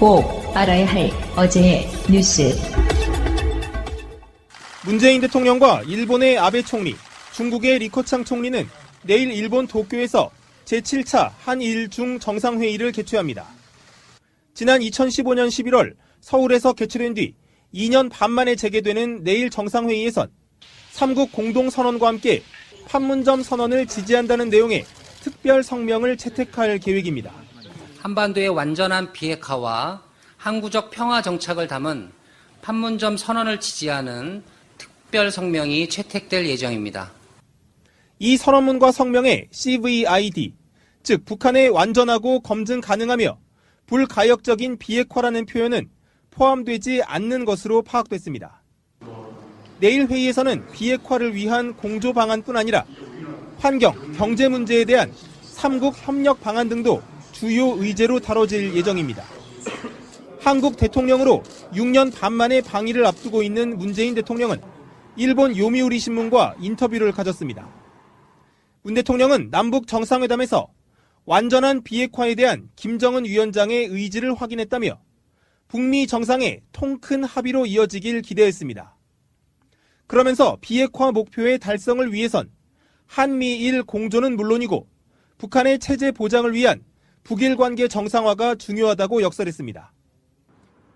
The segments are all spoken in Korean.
꼭 알아야 할 어제의 뉴스. 문재인 대통령과 일본의 아베 총리, 중국의 리커창 총리는 내일 일본 도쿄에서 제7차 한일중 정상회의를 개최합니다. 지난 2015년 11월 서울에서 개최된 뒤 2년 반 만에 재개되는 내일 정상회의에선 3국 공동선언과 함께 판문점 선언을 지지한다는 내용의 특별 성명을 채택할 계획입니다. 한반도의 완전한 비핵화와 항구적 평화 정착을 담은 판문점 선언을 지지하는 특별 성명이 채택될 예정입니다. 이 선언문과 성명에 CVID, 즉 북한의 완전하고 검증 가능하며 불가역적인 비핵화라는 표현은 포함되지 않는 것으로 파악됐습니다. 내일 회의에서는 비핵화를 위한 공조 방안뿐 아니라 환경, 경제 문제에 대한 3국 협력 방안 등도 주요 의제로 다뤄질 예정입니다. 한국 대통령으로 6년 반 만에 방위를 앞두고 있는 문재인 대통령은 일본 요미우리 신문과 인터뷰를 가졌습니다. 문 대통령은 남북 정상회담에서 완전한 비핵화에 대한 김정은 위원장의 의지를 확인했다며 북미 정상의 통큰 합의로 이어지길 기대했습니다. 그러면서 비핵화 목표의 달성을 위해선 한미일 공조는 물론이고 북한의 체제 보장을 위한 북일 관계 정상화가 중요하다고 역설했습니다.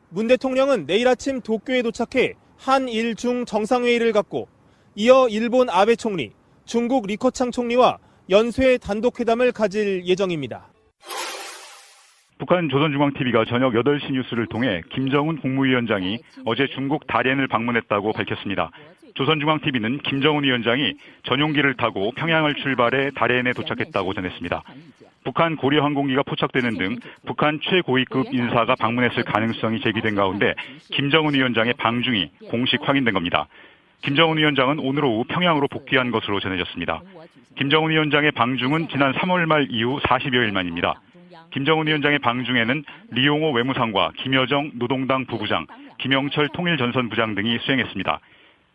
문 대통령은 내일 아침 도쿄에 도착해 한일중 정상회의를 갖고 이어 일본 아베 총리, 중국 리커창 총리와 연쇄 단독회담을 가질 예정입니다. 북한 조선중앙TV가 저녁 8시 뉴스를 통해 김정은 국무위원장이 어제 중국 다롄을 방문했다고 밝혔습니다. 조선중앙TV는 김정은 위원장이 전용기를 타고 평양을 출발해 다롄에 도착했다고 전했습니다. 북한 고려항공기가 포착되는 등 북한 최고위급 인사가 방문했을 가능성이 제기된 가운데 김정은 위원장의 방중이 공식 확인된 겁니다. 김정은 위원장은 오늘 오후 평양으로 복귀한 것으로 전해졌습니다. 김정은 위원장의 방중은 지난 3월 말 이후 40여일 만입니다. 김정은 위원장의 방중에는 리용호 외무상과 김여정 노동당 부부장, 김영철 통일전선부장 등이 수행했습니다.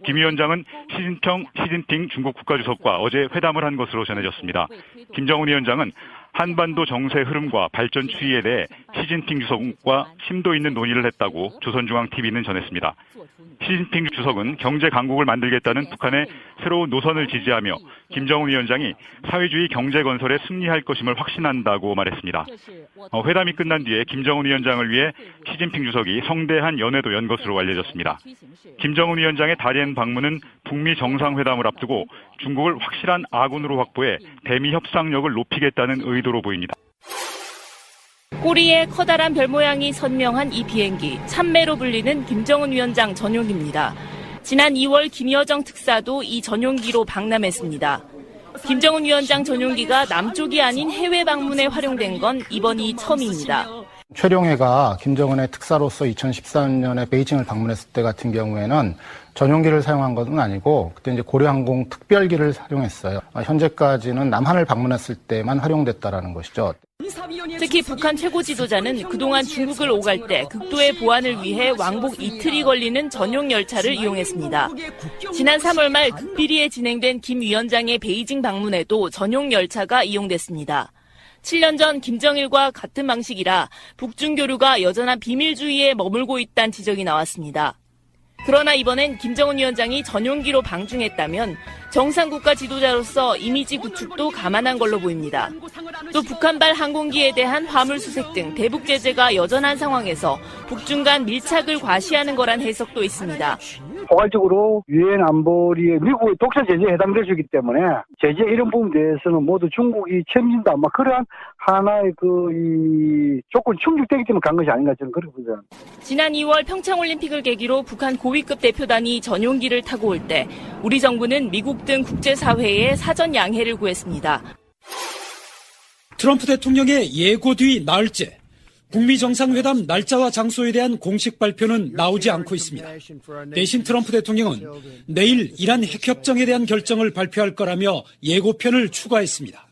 김 위원장은 시진핑 중국 국가주석과 어제 회담을 한 것으로 전해졌습니다. 김정은 위원장은 한반도 정세 흐름과 발전 추이에 대해 시진핑 주석과 심도 있는 논의를 했다고 조선중앙TV는 전했습니다. 시진핑 주석은 경제 강국을 만들겠다는 북한의 새로운 노선을 지지하며 김정은 위원장이 사회주의 경제 건설에 승리할 것임을 확신한다고 말했습니다. 회담이 끝난 뒤에 김정은 위원장을 위해 시진핑 주석이 성대한 연회도 연 것으로 알려졌습니다. 김정은 위원장의 다롄 방문은 북미 정상회담을 앞두고 중국을 확실한 아군으로 확보해 대미 협상력을 높이겠다는 의도로 보입니다. 꼬리에 커다란 별 모양이 선명한 이 비행기, 참매로 불리는 김정은 위원장 전용기입니다. 지난 2월 김여정 특사도 이 전용기로 방남했습니다. 김정은 위원장 전용기가 남쪽이 아닌 해외 방문에 활용된 건 이번이 처음입니다. 최룡해가 김정은의 특사로서 2013년에 베이징을 방문했을 때 같은 경우에는 전용기를 사용한 것은 아니고 그때 이제 고려항공 특별기를 활용했어요. 현재까지는 남한을 방문했을 때만 활용됐다라는 것이죠. 특히 북한 최고 지도자는 그동안 중국을 오갈 때 극도의 보안을 위해 왕복 이틀이 걸리는 전용 열차를 이용했습니다. 지난 3월 말 극비리에 진행된 김 위원장의 베이징 방문에도 전용 열차가 이용됐습니다. 7년 전 김정일과 같은 방식이라 북중 교류가 여전한 비밀주의에 머물고 있다는 지적이 나왔습니다. 그러나 이번엔 김정은 위원장이 전용기로 방중했다면 정상국가 지도자로서 이미지 구축도 감안한 걸로 보입니다. 또 북한발 항공기에 대한 화물 수색 등 대북 제재가 여전한 상황에서 북중 간 밀착을 과시하는 거란 해석도 있습니다. 포괄적으로 유엔 안보리의 미국의 독자 제재에 해당될 수 있기 때문에 제재 이런 부분에 대해서는 모두 중국이 책임진다. 그러한 하나의 조건 충족되기 때문에 간 것이 아닌가 저는 그렇게 보죠. 지난 2월 평창올림픽을 계기로 북한 고위급 대표단이 전용기를 타고 올 때 우리 정부는 미국 등 국제사회에 사전 양해를 구했습니다. 트럼프 대통령의 예고 뒤 나흘째 북미 정상회담 날짜와 장소에 대한 공식 발표는 나오지 않고 있습니다. 대신 트럼프 대통령은 내일 이란 핵협정에 대한 결정을 발표할 거라며 예고편을 추가했습니다.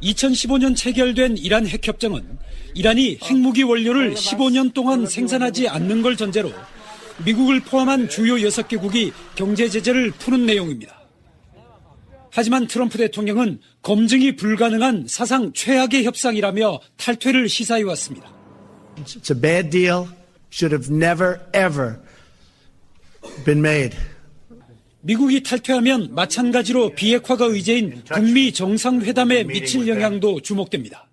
2015년 체결된 이란 핵협정은 이란이 핵무기 원료를 15년 동안 생산하지 않는 걸 전제로 미국을 포함한 주요 6개국이 경제 제재를 푸는 내용입니다. 하지만 트럼프 대통령은 검증이 불가능한 사상 최악의 협상이라며 탈퇴를 시사해왔습니다. It's a bad deal. Should have never, ever been made. 미국이 탈퇴하면 마찬가지로 비핵화가 의제인 북미 정상회담에 미칠 영향도 주목됩니다.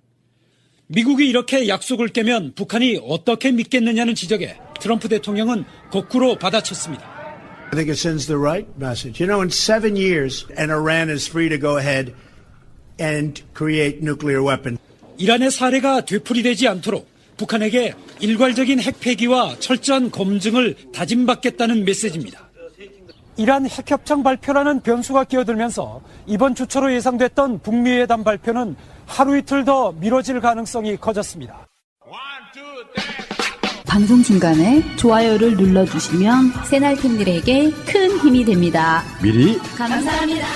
미국이 이렇게 약속을 깨면 북한이 어떻게 믿겠느냐는 지적에 트럼프 대통령은 거꾸로 받아쳤습니다. I think it sends the right message. You know, in 7 years, and Iran is free to go ahead and create nuclear weapons. 이란의 사례가 되풀이되지 않도록 북한에게 일괄적인 핵 폐기와 철저한 검증을 다짐받겠다는 메시지입니다. 이란 핵협정 발표라는 변수가 끼어들면서 이번 주 초로 예상됐던 북미 회담 발표는 하루 이틀 더 미뤄질 가능성이 커졌습니다. 방송 중간에 좋아요를 눌러주시면 새날팀들에게 큰 힘이 됩니다. 미리 감사합니다.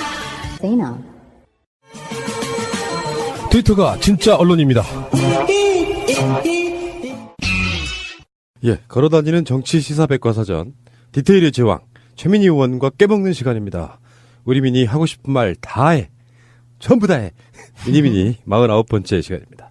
트위터가 진짜 언론입니다. 예, 걸어다니는 정치 시사 백과사전 디테일의 제왕 최민희 의원과 깨먹는 시간입니다. 우리 미니 하고 싶은 말 다 해. 전부 다 해. 미니미니 49번째 시간입니다.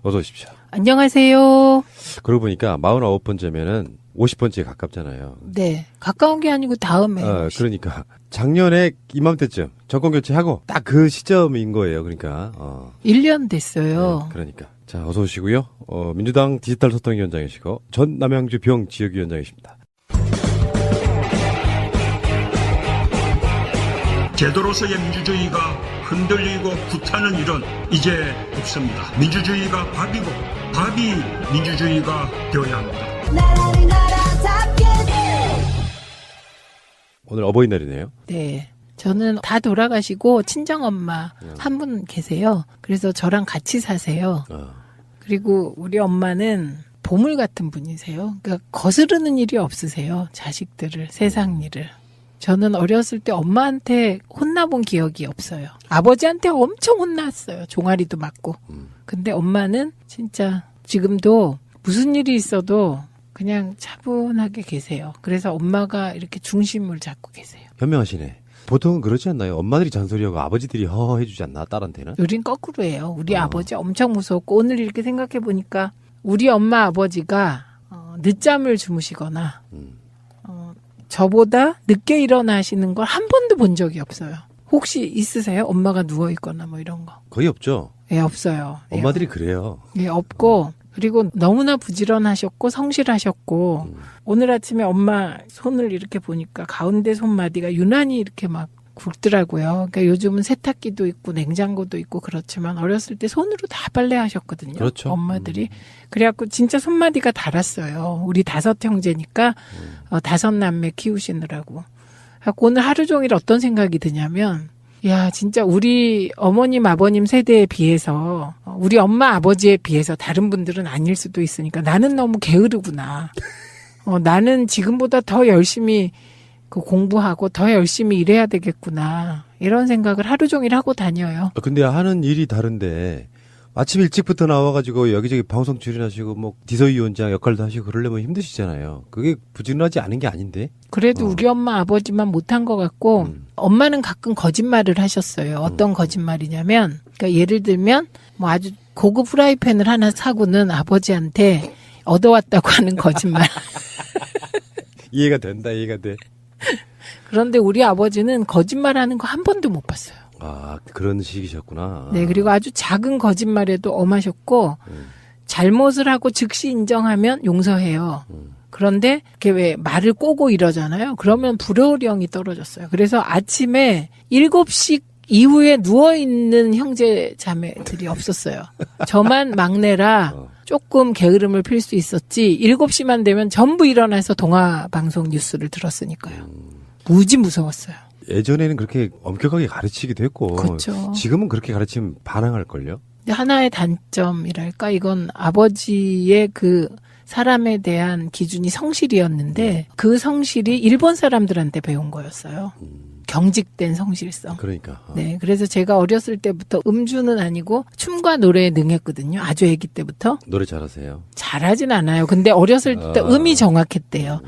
어서 오십시오. 안녕하세요. 그러고 보니까 49번째면은 50번째에 가깝잖아요. 네. 가까운 게 아니고 다음에. 그러니까 작년에 이맘때쯤 정권 교체하고 딱 그 시점인 거예요. 그러니까 1년 됐어요. 네, 그러니까. 자, 어서 오시고요. 민주당 디지털 소통위원장이시고 전 남양주 병 지역위원장이십니다. 제도로서의 민주주의가 흔들리고 불타는 일은 이제 없습니다. 민주주의가 밥이고 밥이 민주주의가 되어야 합니다. 오늘 어버이날이네요. 네. 저는 다 돌아가시고 친정엄마 한 분 계세요. 그래서 저랑 같이 사세요. 그리고 우리 엄마는 보물 같은 분이세요. 그러니까 거스르는 일이 없으세요. 자식들을, 세상 일을. 저는 어렸을 때 엄마한테 혼나본 기억이 없어요. 아버지한테 엄청 혼났어요. 종아리도 맞고. 근데 엄마는 진짜 지금도 무슨 일이 있어도 그냥 차분하게 계세요. 그래서 엄마가 이렇게 중심을 잡고 계세요. 현명하시네. 보통은 그렇지 않나요? 엄마들이 잔소리하고 아버지들이 허허 해주지 않나? 딸한테는? 우린 거꾸로예요. 우리 아버지 엄청 무서웠고 오늘 이렇게 생각해 보니까 우리 엄마 아버지가 늦잠을 주무시거나 저보다 늦게 일어나시는 걸 한 번도 본 적이 없어요. 혹시 있으세요? 엄마가 누워있거나 뭐 이런 거. 거의 없죠. 예, 없어요. 엄마들이 그래요. 예, 없고 그리고 너무나 부지런하셨고 성실하셨고 오늘 아침에 엄마 손을 이렇게 보니까 가운데 손마디가 유난히 이렇게 막 굵더라고요. 그러니까 요즘은 세탁기도 있고 냉장고도 있고 그렇지만 어렸을 때 손으로 다 빨래하셨거든요. 그렇죠. 엄마들이. 그래갖고 진짜 손마디가 달았어요. 우리 5 형제니까 5 남매 키우시느라고. 그래갖고 오늘 하루 종일 어떤 생각이 드냐면 야, 진짜 우리 어머님, 아버님 세대에 비해서 우리 엄마, 아버지에 비해서 다른 분들은 아닐 수도 있으니까 나는 너무 게으르구나. 나는 지금보다 더 열심히 공부하고 더 열심히 일해야 되겠구나. 이런 생각을 하루 종일 하고 다녀요. 근데 하는 일이 다른데 아침 일찍부터 나와가지고 여기저기 방송 출연하시고 뭐 디서위원장 역할도 하시고 그러려면 힘드시잖아요. 그게 부지런하지 않은 게 아닌데. 그래도 우리 엄마 아버지만 못한 것 같고 엄마는 가끔 거짓말을 하셨어요. 어떤 거짓말이냐면 그러니까 예를 들면 뭐 아주 고급 프라이팬을 하나 사고는 아버지한테 얻어왔다고 하는 거짓말. 이해가 된다. 이해가 돼. 그런데 우리 아버지는 거짓말하는 거 한 번도 못 봤어요. 아, 그런 식이셨구나. 네, 그리고 아주 작은 거짓말에도 엄하셨고 잘못을 하고 즉시 인정하면 용서해요. 그런데 이렇게 왜 말을 꼬고 이러잖아요. 그러면 불호령이 떨어졌어요. 그래서 아침에 7시 이후에 누워있는 형제 자매들이 없었어요. 저만 막내라 조금 게으름을 필 수 있었지 7시만 되면 전부 일어나서 동아방송 뉴스를 들었으니까요. 무지 무서웠어요. 예전에는 그렇게 엄격하게 가르치기도 했고 그렇죠. 지금은 그렇게 가르치면 반항할걸요? 하나의 단점이랄까 이건 아버지의 그 사람에 대한 기준이 성실이었는데 그 성실이 일본 사람들한테 배운 거였어요. 경직된 성실성. 그러니까. 네, 그래서 제가 어렸을 때부터 음주는 아니고 춤과 노래에 능했거든요. 아주 아기 때부터. 노래 잘하세요? 잘하진 않아요. 근데 어렸을 때 음이 정확했대요.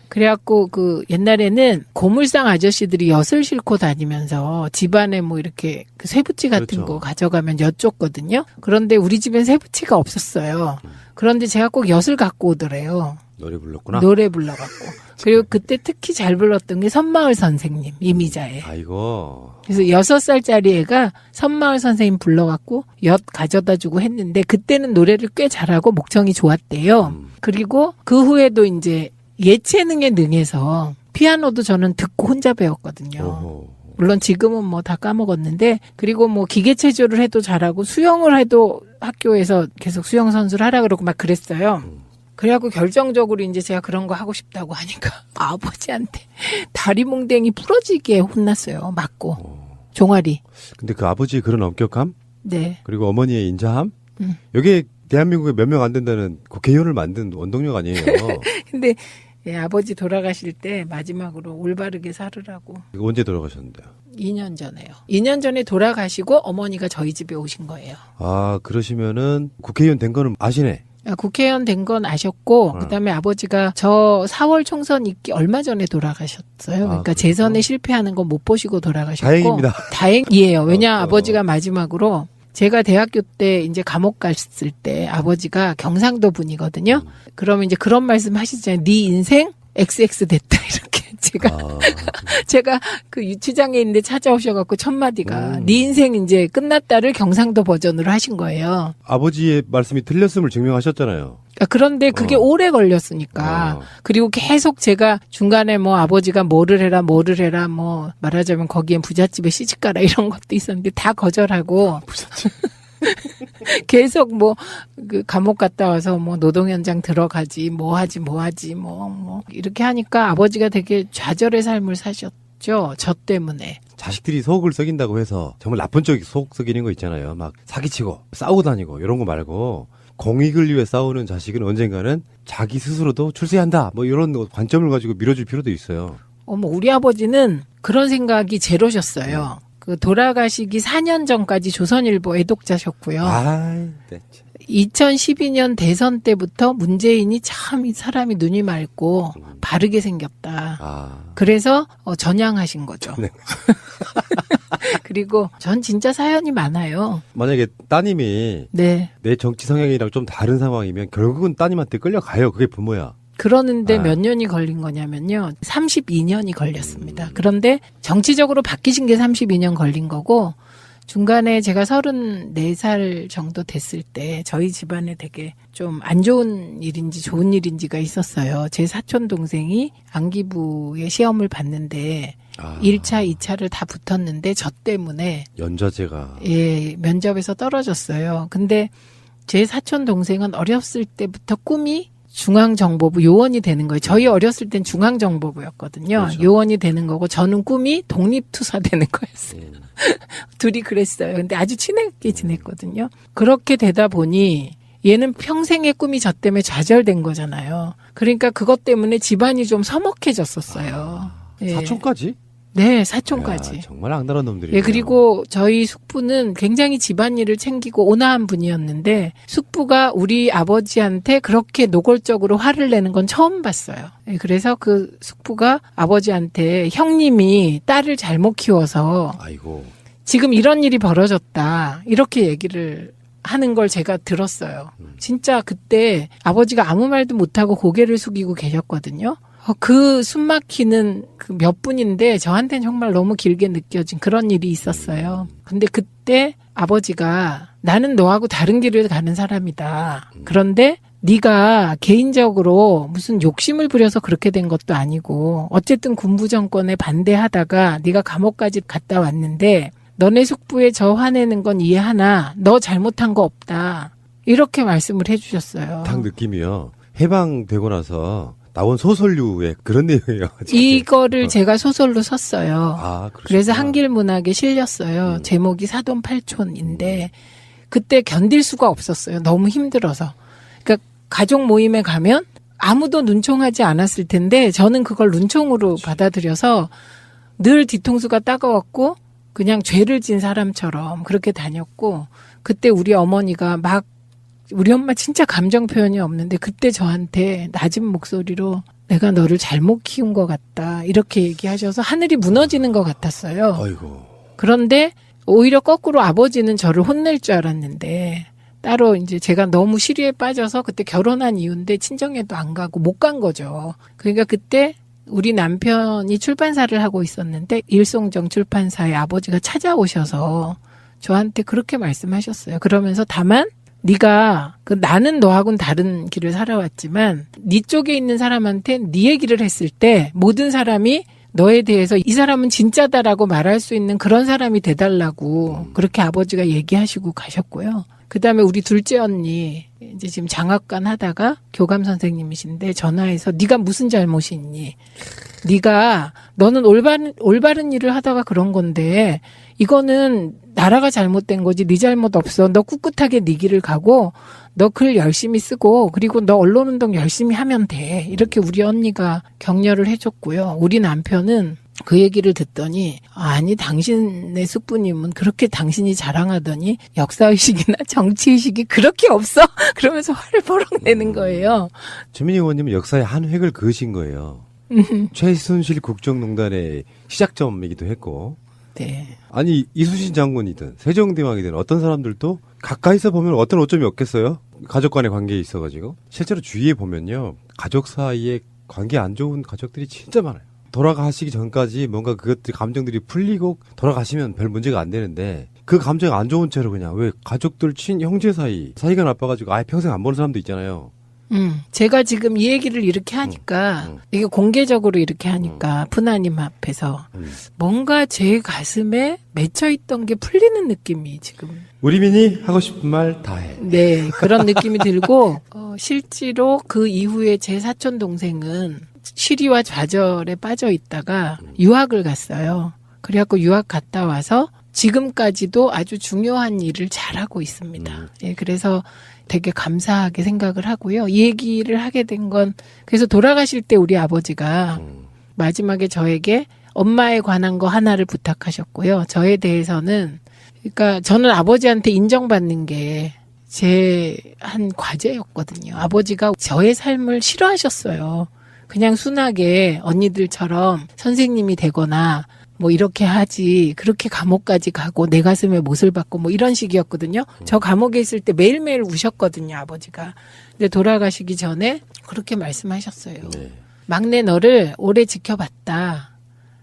그래갖고 그 옛날에는 고물상 아저씨들이 엿을 싣고 다니면서 집안에 뭐 이렇게 그 쇠붙이 같은 그렇죠. 거 가져가면 엿 줬거든요. 그런데 우리 집엔 쇠붙이가 없었어요. 그런데 제가 꼭 엿을 갖고 오더래요. 노래 불렀구나. 노래 불러갖고. 그리고 그때 특히 잘 불렀던 게 선마을 선생님, 이미자에. 아이고. 그래서 6살짜리 애가 선마을 선생님 불러갖고 엿 가져다 주고 했는데 그때는 노래를 꽤 잘하고 목청이 좋았대요. 그리고 그 후에도 이제 예체능에 능해서 피아노도 저는 듣고 혼자 배웠거든요. 물론 지금은 뭐 다 까먹었는데, 그리고 뭐 기계체조를 해도 잘하고 수영을 해도 학교에서 계속 수영 선수를 하라 그러고 막 그랬어요. 그래갖고 결정적으로 이제 제가 그런 거 하고 싶다고 하니까 아버지한테 다리 몽댕이 부러지게 혼났어요. 맞고. 종아리. 근데 그 아버지의 그런 엄격함? 네. 그리고 어머니의 인자함? 여기에 대한민국에 몇 명 안 된다는 국회의원을 만든 원동력 아니에요. 근데 예, 아버지 돌아가실 때 마지막으로 올바르게 살으라고. 언제 돌아가셨는데요? 2년 전에요. 2년 전에 돌아가시고 어머니가 저희 집에 오신 거예요. 아, 그러시면은 국회의원 된 거는 아시네. 국회의원 된 건 아셨고, 그다음에 아버지가 저 4월 총선 있기 얼마 전에 돌아가셨어요. 그러니까 재선에 실패하는 건 못 보시고 돌아가셨고. 다행입니다. 다행이에요. 왜냐 아버지가 마지막으로 제가 대학교 때 이제 감옥 갔을 때 아버지가 경상도 분이거든요. 그러면 이제 그런 말씀 하시잖아요. 네 인생 XX 됐다 이렇게 제가 그 유치장에 있는데 찾아오셔갖고 첫 마디가 네 인생 이제 끝났다를 경상도 버전으로 하신 거예요. 아버지의 말씀이 틀렸음을 증명하셨잖아요. 그런데 그게 오래 걸렸으니까. 그리고 계속 제가 중간에 뭐 아버지가 뭐를 해라 뭐 말하자면 거기엔 부잣집에 시집가라 이런 것도 있었는데 다 거절하고. 부잣집. 계속 뭐 그 감옥 갔다 와서 뭐 노동 현장 들어가지 뭐 하지 이렇게 하니까 아버지가 되게 좌절의 삶을 사셨죠. 저 때문에. 자식들이 속을 썩인다고 해서 정말 나쁜 쪽이 속 썩이는 거 있잖아요. 막 사기치고 싸우고 다니고 이런 거 말고 공익을 위해 싸우는 자식은 언젠가는 자기 스스로도 출세한다 뭐 이런 관점을 가지고 밀어줄 필요도 있어요. 우리 아버지는 그런 생각이 제로셨어요. 그 돌아가시기 4년 전까지 조선일보 애독자셨고요. 2012년 대선 때부터 문재인이 참 이 사람이 눈이 맑고 바르게 생겼다. 그래서 전향하신 거죠. 그리고 전 진짜 사연이 많아요. 만약에 따님이 내 정치 성향이랑 좀 다른 상황이면 결국은 따님한테 끌려가요. 그게 부모야. 그러는데 몇 년이 걸린 거냐면요. 32년이 걸렸습니다. 그런데 정치적으로 바뀌신 게 32년 걸린 거고 중간에 제가 34살 정도 됐을 때 저희 집안에 되게 좀 안 좋은 일인지 좋은 일인지가 있었어요. 제 사촌 동생이 안기부의 시험을 봤는데 1차, 2차를 다 붙었는데 저 때문에 연좌제가 면접에서 떨어졌어요. 근데 제 사촌 동생은 어렸을 때부터 꿈이 중앙정보부 요원이 되는 거예요. 저희 어렸을 땐 중앙정보부였거든요. 그렇죠. 요원이 되는 거고 저는 꿈이 독립투사 되는 거였어요. 둘이 그랬어요. 근데 아주 친하게 지냈거든요. 그렇게 되다 보니 얘는 평생의 꿈이 저 때문에 좌절된 거잖아요. 그러니까 그것 때문에 집안이 좀 서먹해졌었어요. 사촌까지? 네, 사촌까지. 야, 정말 악랄한 놈들이에요. 그리고 저희 숙부는 굉장히 집안일을 챙기고 온화한 분이었는데 숙부가 우리 아버지한테 그렇게 노골적으로 화를 내는 건 처음 봤어요. 그래서 그 숙부가 아버지한테 형님이 딸을 잘못 키워서 지금 이런 일이 벌어졌다. 이렇게 얘기를 하는 걸 제가 들었어요. 진짜 그때 아버지가 아무 말도 못하고 고개를 숙이고 계셨거든요. 그 숨막히는 그 몇 분인데 저한테는 정말 너무 길게 느껴진 그런 일이 있었어요. 근데 그때 아버지가 나는 너하고 다른 길을 가는 사람이다. 그런데 네가 개인적으로 무슨 욕심을 부려서 그렇게 된 것도 아니고 어쨌든 군부 정권에 반대하다가 네가 감옥까지 갔다 왔는데 너네 숙부에 저 화내는 건 이해하나 너 잘못한 거 없다. 이렇게 말씀을 해주셨어요. 딱 느낌이요. 해방되고 나서 나온 소설류의 그런 내용이에요. 이거를 제가 소설로 썼어요. 그래서 한길문학에 실렸어요. 제목이 사돈팔촌인데 그때 견딜 수가 없었어요. 너무 힘들어서. 그러니까 가족 모임에 가면 아무도 눈총하지 않았을 텐데 저는 그걸 눈총으로 받아들여서 늘 뒤통수가 따가웠고 그냥 죄를 진 사람처럼 그렇게 다녔고 그때 우리 어머니가 막 우리 엄마 진짜 감정 표현이 없는데 그때 저한테 낮은 목소리로 내가 너를 잘못 키운 것 같다 이렇게 얘기하셔서 하늘이 무너지는 것 같았어요. 아이고. 그런데 오히려 거꾸로 아버지는 저를 혼낼 줄 알았는데 따로 이제 제가 너무 시리에 빠져서 그때 결혼한 이유인데 친정에도 안 가고 못 간 거죠. 그러니까 그때 우리 남편이 출판사를 하고 있었는데 일송정 출판사의 아버지가 찾아오셔서 저한테 그렇게 말씀하셨어요. 그러면서 다만 네가 나는 너하고는 다른 길을 살아왔지만 네 쪽에 있는 사람한테 네 얘기를 했을 때 모든 사람이 너에 대해서 이 사람은 진짜다라고 말할 수 있는 그런 사람이 돼달라고 그렇게 아버지가 얘기하시고 가셨고요. 그다음에 우리 둘째 언니 이제 지금 장학관 하다가 교감 선생님이신데 전화해서 네가 무슨 잘못이 있니? 너는 올바른 일을 하다가 그런 건데 이거는 나라가 잘못된 거지 네 잘못 없어. 너 꿋꿋하게 네 길을 가고 너 글 열심히 쓰고 그리고 너 언론운동 열심히 하면 돼. 이렇게 우리 언니가 격려를 해줬고요. 우리 남편은 그 얘기를 듣더니 아니 당신의 숙부님은 그렇게 당신이 자랑하더니 역사의식이나 정치의식이 그렇게 없어? 그러면서 화를 버럭 내는 거예요. 최민희 의원님은 역사의 한 획을 그으신 거예요. 최순실 국정농단의 시작점이기도 했고 네. 아니 이순신 장군이든 세종대왕이든 어떤 사람들도 가까이서 보면 어떤 오점이 없겠어요? 가족 간의 관계에 있어가지고 실제로 주위에 보면요 가족 사이에 관계 안 좋은 가족들이 진짜 많아요. 돌아가시기 전까지 뭔가 그것들 감정들이 풀리고 돌아가시면 별 문제가 안 되는데 그 감정이 안 좋은 채로 그냥 왜 가족들 형제 사이가 나빠가지고 아예 평생 안 보는 사람도 있잖아요. 제가 지금 이 얘기를 이렇게 하니까 이게 공개적으로 이렇게 하니까 푸나님 앞에서 뭔가 제 가슴에 맺혀있던 게 풀리는 느낌이 지금 우리 민이 하고 싶은 말 다 해. 네 그런 느낌이 들고 실제로 그 이후에 제 사촌 동생은 시리와 좌절에 빠져 있다가 유학을 갔어요. 그래갖고 유학 갔다 와서 지금까지도 아주 중요한 일을 잘하고 있습니다. 예, 그래서 되게 감사하게 생각을 하고요. 이 얘기를 하게 된 건 그래서 돌아가실 때 우리 아버지가 마지막에 저에게 엄마에 관한 거 하나를 부탁하셨고요. 저에 대해서는 그러니까 저는 아버지한테 인정받는 게 제 한 과제였거든요. 아버지가 저의 삶을 싫어하셨어요. 그냥 순하게 언니들처럼 선생님이 되거나 뭐 이렇게 하지 그렇게 감옥까지 가고 내 가슴에 못을 박고 뭐 이런 식이었거든요. 저 감옥에 있을 때 매일매일 우셨거든요, 아버지가. 근데 돌아가시기 전에 그렇게 말씀하셨어요. 네. 막내 너를 오래 지켜봤다.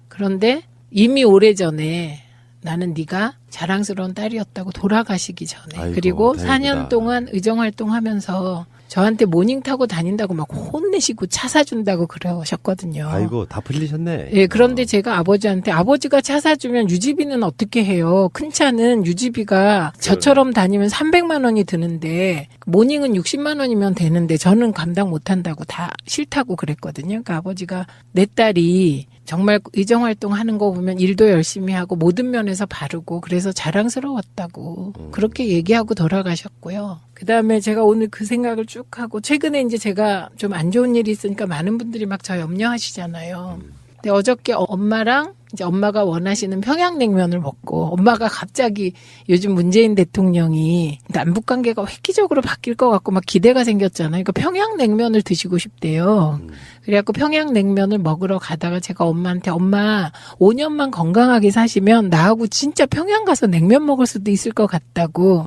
그런데 이미 오래전에 나는 네가 자랑스러운 딸이었다고 돌아가시기 전에. 아이고, 그리고 다행이다. 4년 동안 의정활동하면서 저한테 모닝 타고 다닌다고 막 혼내시고 차 사준다고 그러셨거든요. 아이고 다 풀리셨네. 예, 그런데 제가 아버지한테 아버지가 차 사주면 유지비는 어떻게 해요? 큰 차는 유지비가 저처럼 다니면 300만 원이 드는데 모닝은 60만 원이면 되는데 저는 감당 못한다고 다 싫다고 그랬거든요. 그러니까 아버지가 내 딸이 정말 의정활동 하는 거 보면 일도 열심히 하고 모든 면에서 바르고 그래서 자랑스러웠다고 그렇게 얘기하고 돌아가셨고요. 그다음에 제가 오늘 그 생각을 쭉 하고 최근에 이제 제가 좀 안 좋은 일이 있으니까 많은 분들이 막 저 염려하시잖아요. 근데 어저께 엄마랑 이제 엄마가 원하시는 평양냉면을 먹고 엄마가 갑자기 요즘 문재인 대통령이 남북 관계가 획기적으로 바뀔 것 같고 막 기대가 생겼잖아요. 그러니까 평양냉면을 드시고 싶대요. 그래갖고 평양냉면을 먹으러 가다가 제가 엄마한테 엄마 5년만 건강하게 사시면 나하고 진짜 평양 가서 냉면 먹을 수도 있을 것 같다고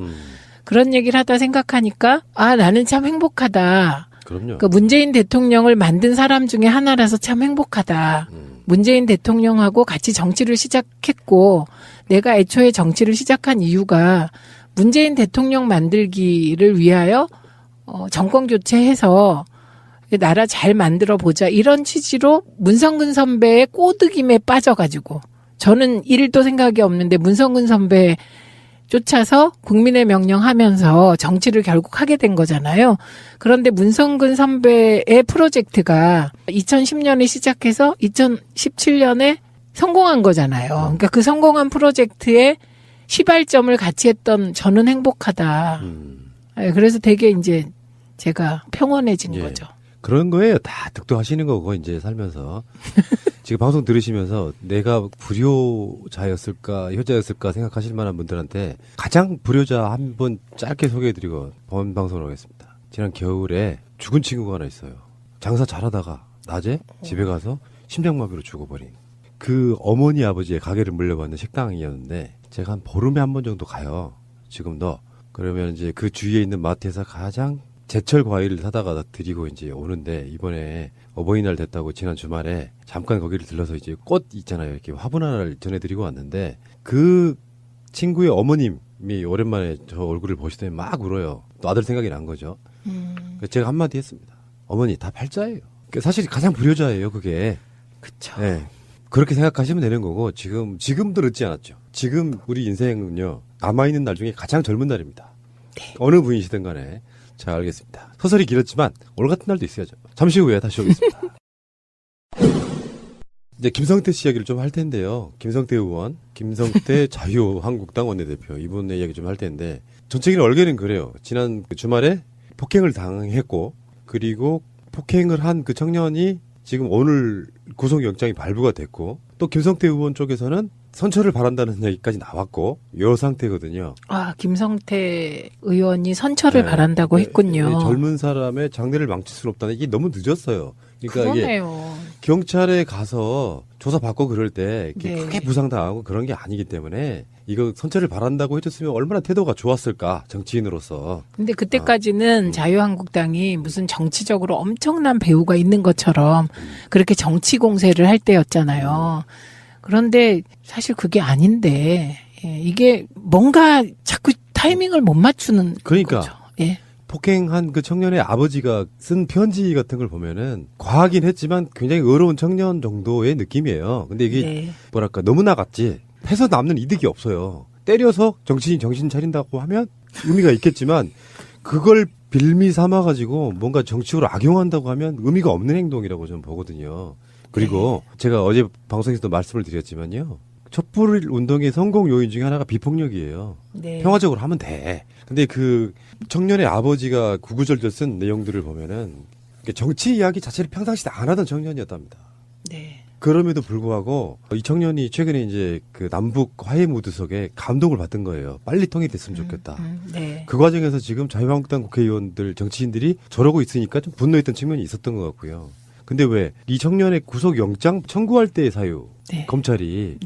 그런 얘기를 하다 생각하니까 아 나는 참 행복하다. 그럼요. 그 문재인 대통령을 만든 사람 중에 하나라서 참 행복하다. 문재인 대통령하고 같이 정치를 시작했고 내가 애초에 정치를 시작한 이유가 문재인 대통령 만들기를 위하여 정권 교체해서 나라 잘 만들어 보자 이런 취지로 문성근 선배의 꼬드김에 빠져가지고 저는 일도 생각이 없는데 문성근 선배 쫓아서 국민의 명령하면서 정치를 결국 하게 된 거잖아요. 그런데 문성근 선배의 프로젝트가 2010년에 시작해서 2017년에 성공한 거잖아요. 그러니까 그 성공한 프로젝트에 시발점을 같이 했던 저는 행복하다. 그래서 되게 이제 제가 평온해진 거죠. 그런 거예요. 다 득도하시는 거고 이제 살면서 지금 방송 들으시면서 내가 불효자였을까 효자였을까 생각하실 만한 분들한테 가장 불효자 한번 짧게 소개해드리고 본 방송을 하겠습니다. 지난 겨울에 죽은 친구가 하나 있어요. 장사 잘하다가 낮에 집에 가서 심장마비로 죽어버린 그 어머니 아버지의 가게를 물려받는 식당이었는데 제가 한 보름에 한 번 정도 가요. 지금 너 그러면 이제 그 주위에 있는 마트에서 가장 제철 과일을 사다가 드리고 이제 오는데 이번에 어버이날 됐다고 지난 주말에 잠깐 거기를 들러서 이제 꽃 있잖아요. 이렇게 화분 하나를 전해드리고 왔는데 그 친구의 어머님이 오랜만에 저 얼굴을 보시더니 막 울어요. 또 아들 생각이 난 거죠. 그래서 제가 한마디 했습니다. 어머니 다 팔자예요. 사실 가장 불효자예요, 그게. 그쵸. 네. 그렇게 생각하시면 되는 거고 지금도 늦지 않았죠. 지금 우리 인생은요. 남아있는 날 중에 가장 젊은 날입니다. 네. 어느 분이시든 간에. 자, 알겠습니다. 소설이 길었지만 오늘 같은 날도 있어야죠. 잠시 후에 다시 오겠습니다. 이제 김성태 씨 이야기를 좀 할 텐데요. 김성태 의원, 김성태 자유한국당 원내대표 이분의 이야기 좀 할 텐데 전체적인 얼개는 그래요. 지난 주말에 폭행을 당했고 그리고 폭행을 한 그 청년이 지금 오늘 구속영장이 발부가 됐고 또 김성태 의원 쪽에서는 선처를 바란다는 얘기까지 나왔고 이 상태거든요. 아, 김성태 의원이 선처를 바란다고 했군요. 젊은 사람의 장래를 망칠 수는 없다는 이게 너무 늦었어요. 그러니까 그러네요. 이게 경찰에 가서 조사받고 그럴 때 이렇게 네. 크게 부상당하고 그런 게 아니기 때문에 이거 선처를 바란다고 해줬으면 얼마나 태도가 좋았을까 정치인으로서. 근데 그때까지는 자유한국당이 무슨 정치적으로 엄청난 배우가 있는 것처럼 그렇게 정치 공세를 할 때였잖아요. 그런데 사실 그게 아닌데 이게 뭔가 자꾸 타이밍을 못 맞추는 그러니까 거죠. 예. 폭행한 그 청년의 아버지가 쓴 편지 같은 걸 보면은 과하긴 했지만 굉장히 의로운 청년 정도의 느낌이에요. 근데 이게 뭐랄까 너무 나갔지 해서 남는 이득이 없어요. 때려서 정치인이 정신 차린다고 하면 의미가 있겠지만 그걸 빌미 삼아가지고 뭔가 정치적으로 악용한다고 하면 의미가 없는 행동이라고 저는 보거든요. 그리고 제가 어제 방송에서도 말씀을 드렸지만요. 촛불 운동의 성공 요인 중에 하나가 비폭력이에요. 네. 평화적으로 하면 돼. 근데 그 청년의 아버지가 구구절절 쓴 내용들을 보면은 정치 이야기 자체를 평상시에 안 하던 청년이었답니다. 네. 그럼에도 불구하고 이 청년이 최근에 이제 그 남북 화해 무드 속에 감동을 받은 거예요. 빨리 통일됐으면 좋겠다. 네. 그 과정에서 지금 자유한국당 국회의원들, 정치인들이 저러고 있으니까 좀 분노했던 측면이 있었던 것 같고요. 근데 왜 이 청년의 구속영장 청구할 때의 사유, 검찰이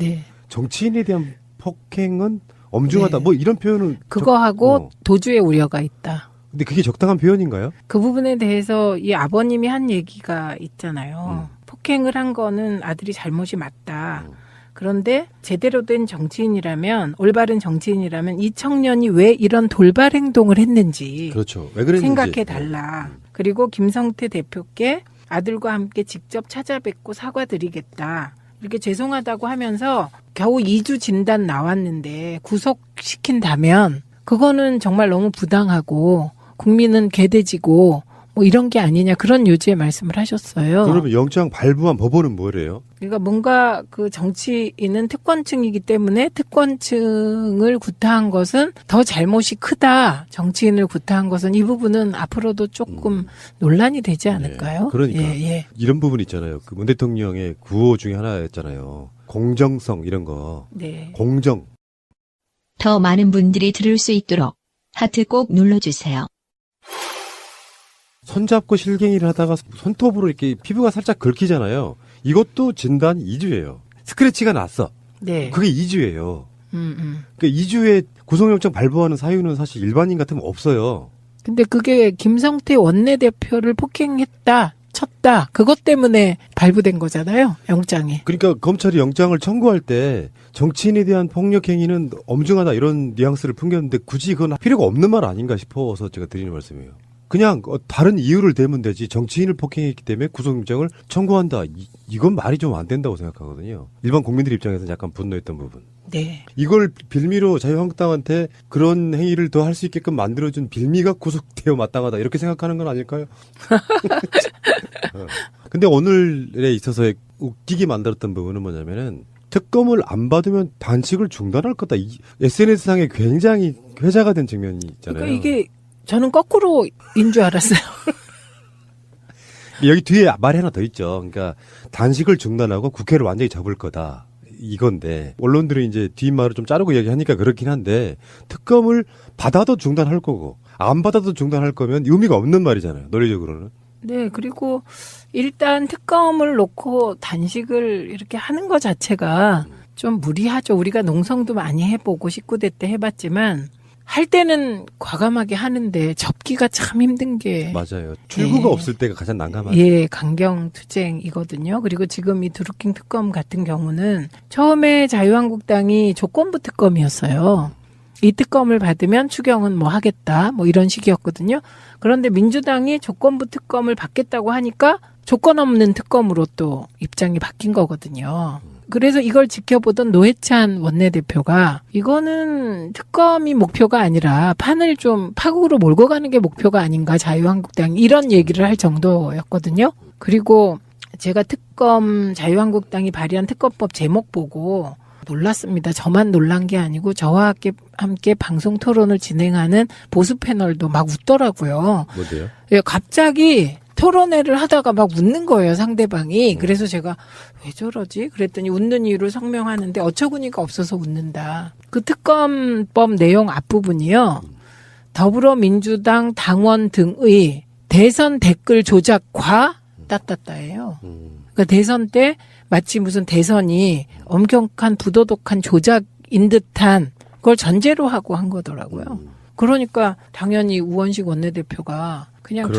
정치인에 대한 폭행은 엄중하다. 뭐 이런 표현은 그거하고 도주의 우려가 있다. 근데 그게 적당한 표현인가요? 그 부분에 대해서 이 아버님이 한 얘기가 있잖아요. 폭행을 한 거는 아들이 잘못이 맞다. 그런데 제대로 된 정치인이라면, 올바른 정치인이라면 이 청년이 왜 이런 돌발 행동을 했는지 그렇죠. 왜 그랬는지 생각해 달라. 그리고 김성태 대표께 아들과 함께 직접 찾아뵙고 사과드리겠다. 이렇게 죄송하다고 하면서 겨우 2주 진단 나왔는데 구속시킨다면 그거는 정말 너무 부당하고 국민은 개돼지고 뭐 이런 게 아니냐 그런 요지의 말씀을 하셨어요. 그러면 영장 발부한 법원은 뭐래요? 그러니까 뭔가 그 정치인은 특권층이기 때문에 특권층을 구타한 것은 더 잘못이 크다. 정치인을 구타한 것은 이 부분은 앞으로도 조금 논란이 되지 않을까요? 그러니까 예. 이런 부분 있잖아요. 그 문 대통령의 구호 중에 하나였잖아요. 공정성 이런 거. 네. 공정. 더 많은 분들이 들을 수 있도록 하트 꼭 눌러주세요. 손잡고 실갱이를 하다가 손톱으로 이렇게 피부가 살짝 긁히잖아요. 이것도 진단 2주예요. 스크래치가 났어. 네. 그게 2주예요. 그러니까 2주에 구속영장 발부하는 사유는 사실 일반인 같으면 없어요. 근데 그게 김성태 원내대표를 폭행했다, 쳤다. 그것 때문에 발부된 거잖아요. 영장이. 그러니까 검찰이 영장을 청구할 때 정치인에 대한 폭력 행위는 엄중하다 이런 뉘앙스를 풍겼는데 굳이 그건 필요가 없는 말 아닌가 싶어서 제가 드리는 말씀이에요. 그냥 다른 이유를 대면 되지 정치인을 폭행했기 때문에 구속영장을 청구한다. 이건 말이 좀 안 된다고 생각하거든요. 일반 국민들 입장에서는 약간 분노했던 부분. 네. 이걸 빌미로 자유한국당한테 그런 행위를 더 할 수 있게끔 만들어준 빌미가 구속되어 마땅하다. 이렇게 생각하는 건 아닐까요? 근데 오늘에 있어서 웃기게 만들었던 부분은 뭐냐면은 특검을 안 받으면 단식을 중단할 거다. SNS상에 굉장히 회자가 된 측면이 있잖아요. 그러니까 이게 저는 거꾸로인 줄 알았어요. 여기 뒤에 말이 하나 더 있죠. 그러니까 단식을 중단하고 국회를 완전히 접을 거다. 이건데 언론들이 이제 뒷말을 좀 자르고 이야기하니까 그렇긴 한데 특검을 받아도 중단할 거고 안 받아도 중단할 거면 의미가 없는 말이잖아요. 논리적으로는. 네. 그리고 일단 특검을 놓고 단식을 이렇게 하는 것 자체가 좀 무리하죠. 우리가 농성도 많이 해보고 19대 때 해봤지만 할 때는 과감하게 하는데 접기가 참 힘든 게 맞아요. 출구가 예. 없을 때가 가장 난감하죠. 예, 강경투쟁이거든요. 그리고 지금 이 드루킹 특검 같은 경우는 처음에 자유한국당이 조건부 특검이었어요. 이 특검을 받으면 추경은 뭐 하겠다, 뭐 이런 식이었거든요. 그런데 민주당이 조건부 특검을 받겠다고 하니까 조건 없는 특검으로 또 입장이 바뀐 거거든요. 그래서 이걸 지켜보던 노회찬 원내대표가 이거는 특검이 목표가 아니라 판을 좀 파국으로 몰고 가는 게 목표가 아닌가 자유한국당이 이런 얘기를 할 정도였거든요. 그리고 제가 자유한국당이 발의한 특검법 제목 보고 놀랐습니다. 저만 놀란 게 아니고 저와 함께 방송 토론을 진행하는 보수 패널도 막 웃더라고요. 뭔데요? 예, 갑자기 토론회를 하다가 막 웃는 거예요, 상대방이. 그래서 제가 왜 저러지? 그랬더니 웃는 이유를 설명하는데 어처구니가 없어서 웃는다. 그 특검법 내용 앞부분이요. 더불어민주당 당원 등의 대선 댓글 조작과 따따따예요. 그러니까 대선 때 마치 무슨 대선이 엄격한 부도덕한 조작인 듯한 그걸 전제로 하고 한 거더라고요. 그러니까 당연히 우원식 원내대표가 그냥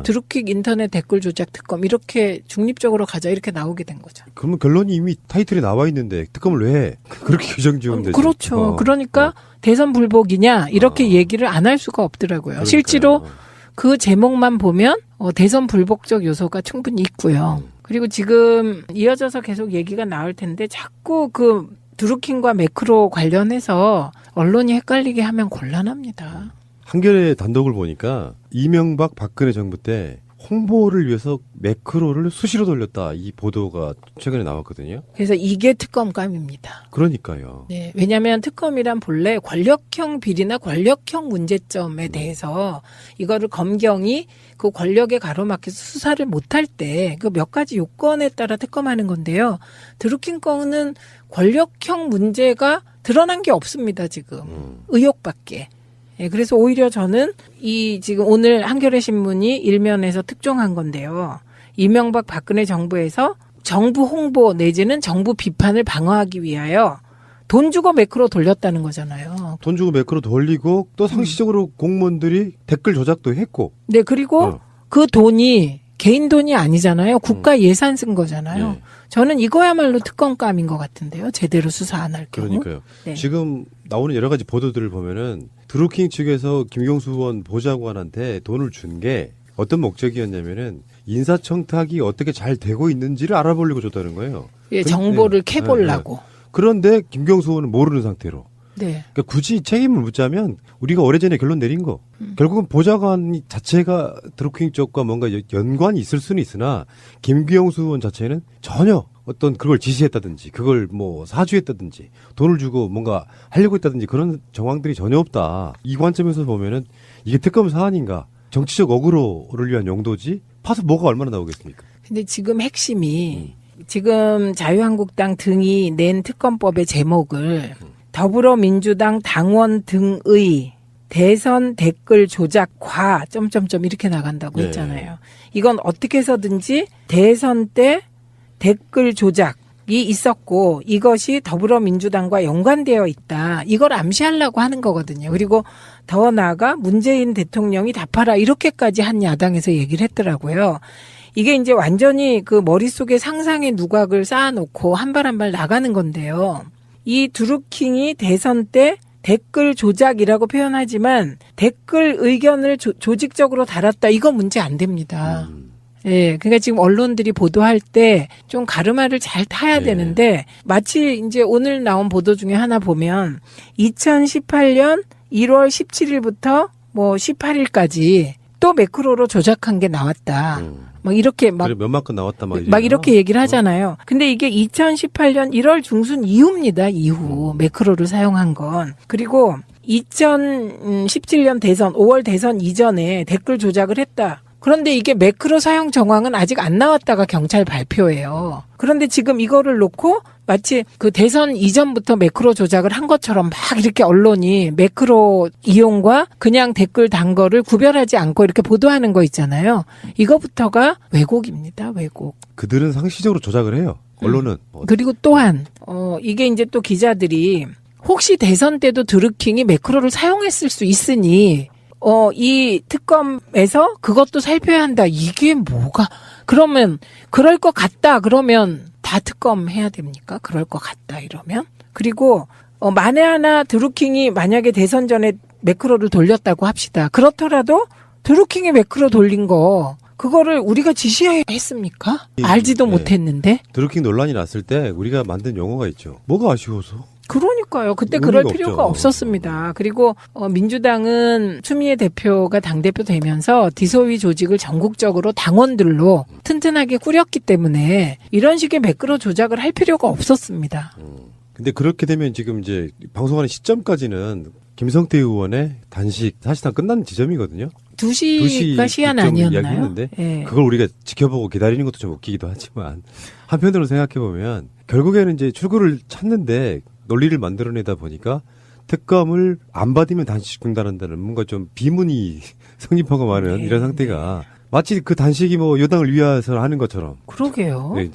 드루킥 인터넷 댓글 조작 특검 이렇게 중립적으로 가자 이렇게 나오게 된 거죠. 그러면 결론이 이미 타이틀에 나와 있는데 특검을 왜 해? 그렇게 규정 지으면 되죠. 그렇죠. 그러니까 대선 불복이냐 이렇게 얘기를 안 할 수가 없더라고요. 그러니까요. 실제로 그 제목만 보면 대선 불복적 요소가 충분히 있고요. 그리고 지금 이어져서 계속 얘기가 나올 텐데 자꾸 그 드루킹과 매크로 관련해서 언론이 헷갈리게 하면 곤란합니다. 한겨레 단독을 보니까 이명박 박근혜 정부 때 홍보를 위해서 매크로를 수시로 돌렸다 이 보도가 최근에 나왔거든요. 그래서 이게 특검감입니다. 그러니까요. 네, 왜냐하면 특검이란 본래 권력형 비리나 권력형 문제점에 대해서 이거를 검경이 그 권력에 가로막혀서 수사를 못할 때 그 몇 가지 요건에 따라 특검하는 건데요. 드루킹 건은 권력형 문제가 드러난 게 없습니다. 지금 의혹밖에. 예, 그래서 오히려 저는 지금 오늘 한겨레 신문이 일면에서 특종한 건데요. 이명박 박근혜 정부에서 정부 홍보 내지는 정부 비판을 방어하기 위하여 돈 주고 매크로 돌렸다는 거잖아요. 돈 주고 매크로 돌리고 또 상시적으로 공무원들이 댓글 조작도 했고. 네, 그리고 그 돈이 개인 돈이 아니잖아요. 국가 예산 쓴 거잖아요. 네. 저는 이거야말로 특검감인 것 같은데요. 제대로 수사 안 할 경우. 그러니까요. 네. 지금 나오는 여러 가지 보도들을 보면은 드루킹 측에서 김경수 의원 보좌관한테 돈을 준 게 어떤 목적이었냐면은 인사청탁이 어떻게 잘 되고 있는지를 알아보려고 줬다는 거예요. 예, 정보를 캐보려고. 네. 그런데 김경수 의원은 모르는 상태로. 네. 그러니까 굳이 책임을 묻자면 우리가 오래전에 결론 내린 거. 결국은 보좌관 자체가 드루킹 쪽과 뭔가 연관이 있을 수는 있으나 김경수 의원 자체는 전혀 어떤 그걸 지시했다든지 그걸 뭐 사주했다든지 돈을 주고 뭔가 하려고 했다든지 그런 정황들이 전혀 없다. 이 관점에서 보면은 이게 특검 사안인가 정치적 어그로를 위한 용도지 파서 뭐가 얼마나 나오겠습니까? 근데 지금 핵심이 지금 자유한국당 등이 낸 특검법의 제목을 더불어민주당 당원 등의 대선 댓글 조작과 점점점 이렇게 나간다고 했잖아요. 이건 어떻게 해서든지 대선 때 댓글 조작이 있었고 이것이 더불어민주당과 연관되어 있다. 이걸 암시하려고 하는 거거든요. 그리고 더 나아가 문재인 대통령이 답하라 이렇게까지 한 야당에서 얘기를 했더라고요. 이게 이제 완전히 그 머릿속에 상상의 누각을 쌓아놓고 한 발 한 발 나가는 건데요. 이 드루킹이 대선 때 댓글 조작이라고 표현하지만 댓글 의견을 조직적으로 달았다. 이거 문제 안 됩니다. 예, 그러니까 지금 언론들이 보도할 때 좀 가르마를 잘 타야 되는데 마치 이제 오늘 나온 보도 중에 하나 보면 2018년 1월 17일부터 뭐 18일까지 또 매크로로 조작한 게 나왔다. 막 이렇게 막 그래, 몇만 건 나왔다 막 이렇게 얘기를 하잖아요. 근데 이게 2018년 1월 중순 이후입니다. 이후 매크로를 사용한 건. 그리고 2017년 대선 5월 대선 이전에 댓글 조작을 했다. 그런데 이게 매크로 사용 정황은 아직 안 나왔다가 경찰 발표예요. 그런데 지금 이거를 놓고 마치 그 대선 이전부터 매크로 조작을 한 것처럼 막 이렇게 언론이 매크로 이용과 그냥 댓글 단 거를 구별하지 않고 이렇게 보도하는 거 있잖아요. 이거부터가 왜곡입니다. 왜곡. 그들은 상시적으로 조작을 해요. 언론은. 그리고 또한 이게 이제 또 기자들이 혹시 대선 때도 드루킹이 매크로를 사용했을 수 있으니 이 특검에서 그것도 살펴야 한다. 이게 뭐가 그러면 그럴 것 같다. 그러면 다 특검해야 됩니까? 그럴 것 같다 이러면. 그리고 만에 하나 드루킹이 만약에 대선 전에 매크로를 돌렸다고 합시다. 그렇더라도 드루킹이 매크로 돌린 거 그거를 우리가 지시해야 했습니까? 알지도 못했는데. 드루킹 논란이 났을 때 우리가 만든 용어가 있죠. 뭐가 아쉬워서? 그러니까요. 그때 그럴 필요가 없었습니다. 그리고 민주당은 추미애 대표가 당대표 되면서 디소위 조직을 전국적으로 당원들로 튼튼하게 꾸렸기 때문에 이런 식의 매크로 조작을 할 필요가 없었습니다. 근데 그렇게 되면 지금 이제 방송하는 시점까지는 김성태 의원의 단식 사실상 끝난 지점이거든요. 2시가 시한 아니었나요? 네. 그걸 우리가 지켜보고 기다리는 것도 좀 웃기기도 하지만 한편으로 생각해보면 결국에는 이제 출구를 찾는데 논리를 만들어내다 보니까 특검을 안 받으면 단식 중단한다는 뭔가 좀 비문이 성립하고 마는 이런 상태가 마치 그 단식이 뭐 여당을 위해서 하는 것처럼. 그러게요. 네,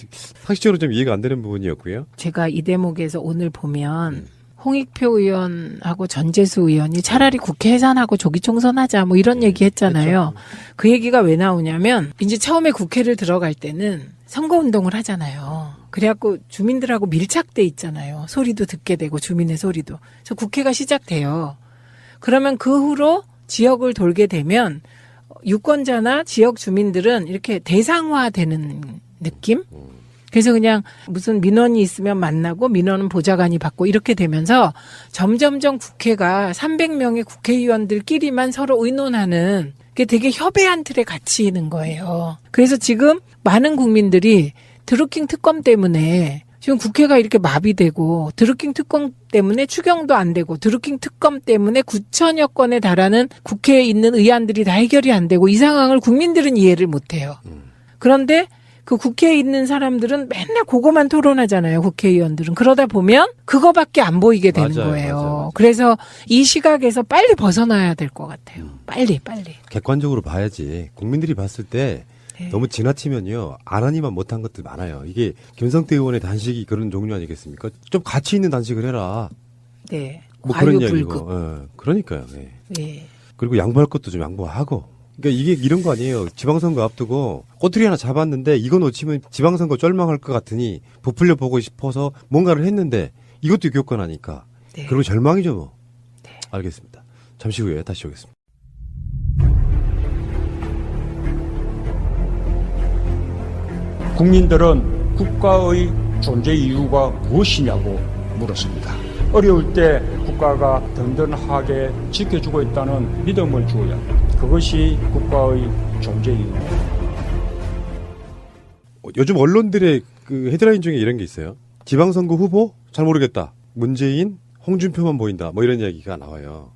상식적으로 좀 이해가 안 되는 부분이었고요. 제가 이 대목에서 오늘 보면 홍익표 의원하고 전재수 의원이 차라리 국회 해산하고 조기 총선하자 뭐 이런 얘기 했잖아요. 그렇죠. 그 얘기가 왜 나오냐면 이제 처음에 국회를 들어갈 때는 선거운동을 하잖아요. 그래갖고 주민들하고 밀착돼 있잖아요. 소리도 듣게 되고 주민의 소리도. 그래서 국회가 시작돼요. 그러면 그 후로 지역을 돌게 되면 유권자나 지역 주민들은 이렇게 대상화되는 느낌? 그래서 그냥 무슨 민원이 있으면 만나고 민원은 보좌관이 받고 이렇게 되면서 점점점 국회가 300명의 국회의원들끼리만 서로 의논하는 게 되게 협의한 틀에 갇히는 거예요. 그래서 지금 많은 국민들이 드루킹 특검 때문에 지금 국회가 이렇게 마비되고 드루킹 특검 때문에 추경도 안 되고 드루킹 특검 때문에 9천여 건에 달하는 국회에 있는 의안들이 다 해결이 안 되고 이 상황을 국민들은 이해를 못해요. 그런데 그 국회에 있는 사람들은 맨날 그거만 토론하잖아요. 국회의원들은. 그러다 보면 그거밖에 안 보이게 되는 거예요. 맞아요. 그래서 이 시각에서 빨리 벗어나야 될 것 같아요. 빨리. 객관적으로 봐야지. 국민들이 봤을 때 너무 지나치면요. 안 하니만 못한 것들 많아요. 이게 김성태 의원의 단식이 그런 종류 아니겠습니까? 좀 가치 있는 단식을 해라. 네. 뭐 그런 이야기고. 그러니까요. 네. 네. 그리고 양보할 것도 좀 양보하고. 그러니까 이게 이런 거 아니에요. 지방선거 앞두고 꼬투리 하나 잡았는데 이거 놓치면 지방선거 쫄망할 것 같으니 부풀려 보고 싶어서 뭔가를 했는데 이것도 교권하니까. 네. 그리고 절망이죠 뭐. 네. 알겠습니다. 잠시 후에 다시 오겠습니다. 국민들은 국가의 존재 이유가 무엇이냐고 물었습니다. 어려울 때 국가가 든든하게 지켜주고 있다는 믿음을 주어야 합니다. 그것이 국가의 존재 이유입니다. 요즘 언론들의 그 헤드라인 중에 이런 게 있어요. 지방선거 후보? 잘 모르겠다. 문재인, 홍준표만 보인다. 뭐 이런 이야기가 나와요.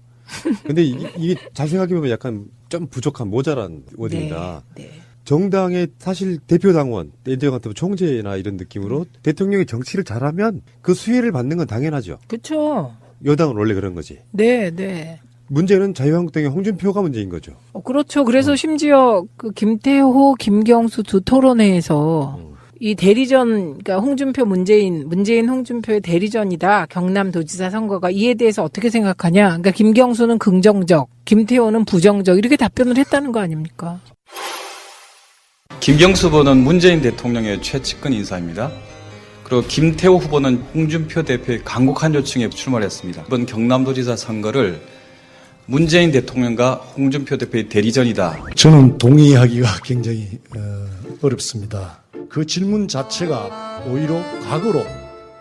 근데 이게 잘 생각해보면 약간 좀 부족한 모자란 워딩이다. 네. 정당의 사실 대표 당원, 예전 같은 총재나 이런 느낌으로 대통령이 정치를 잘하면 그 수혜를 받는 건 당연하죠. 그렇죠. 여당은 원래 그런 거지. 네. 문제는 자유한국당의 홍준표가 문제인 거죠. 그렇죠. 그래서 심지어 그 김태호, 김경수 두 토론회에서 이 대리전, 그러니까 홍준표, 문재인, 홍준표의 대리전이다. 경남도지사 선거가 이에 대해서 어떻게 생각하냐. 그러니까 김경수는 긍정적, 김태호는 부정적 이렇게 답변을 했다는 거 아닙니까? 김경수 후보는 문재인 대통령의 최측근 인사입니다. 그리고 김태호 후보는 홍준표 대표의 간곡한 요청에 출마했습니다. 이번 경남도지사 선거를 문재인 대통령과 홍준표 대표의 대리전이다. 저는 동의하기가 굉장히 어렵습니다. 그 질문 자체가 오히려 과거로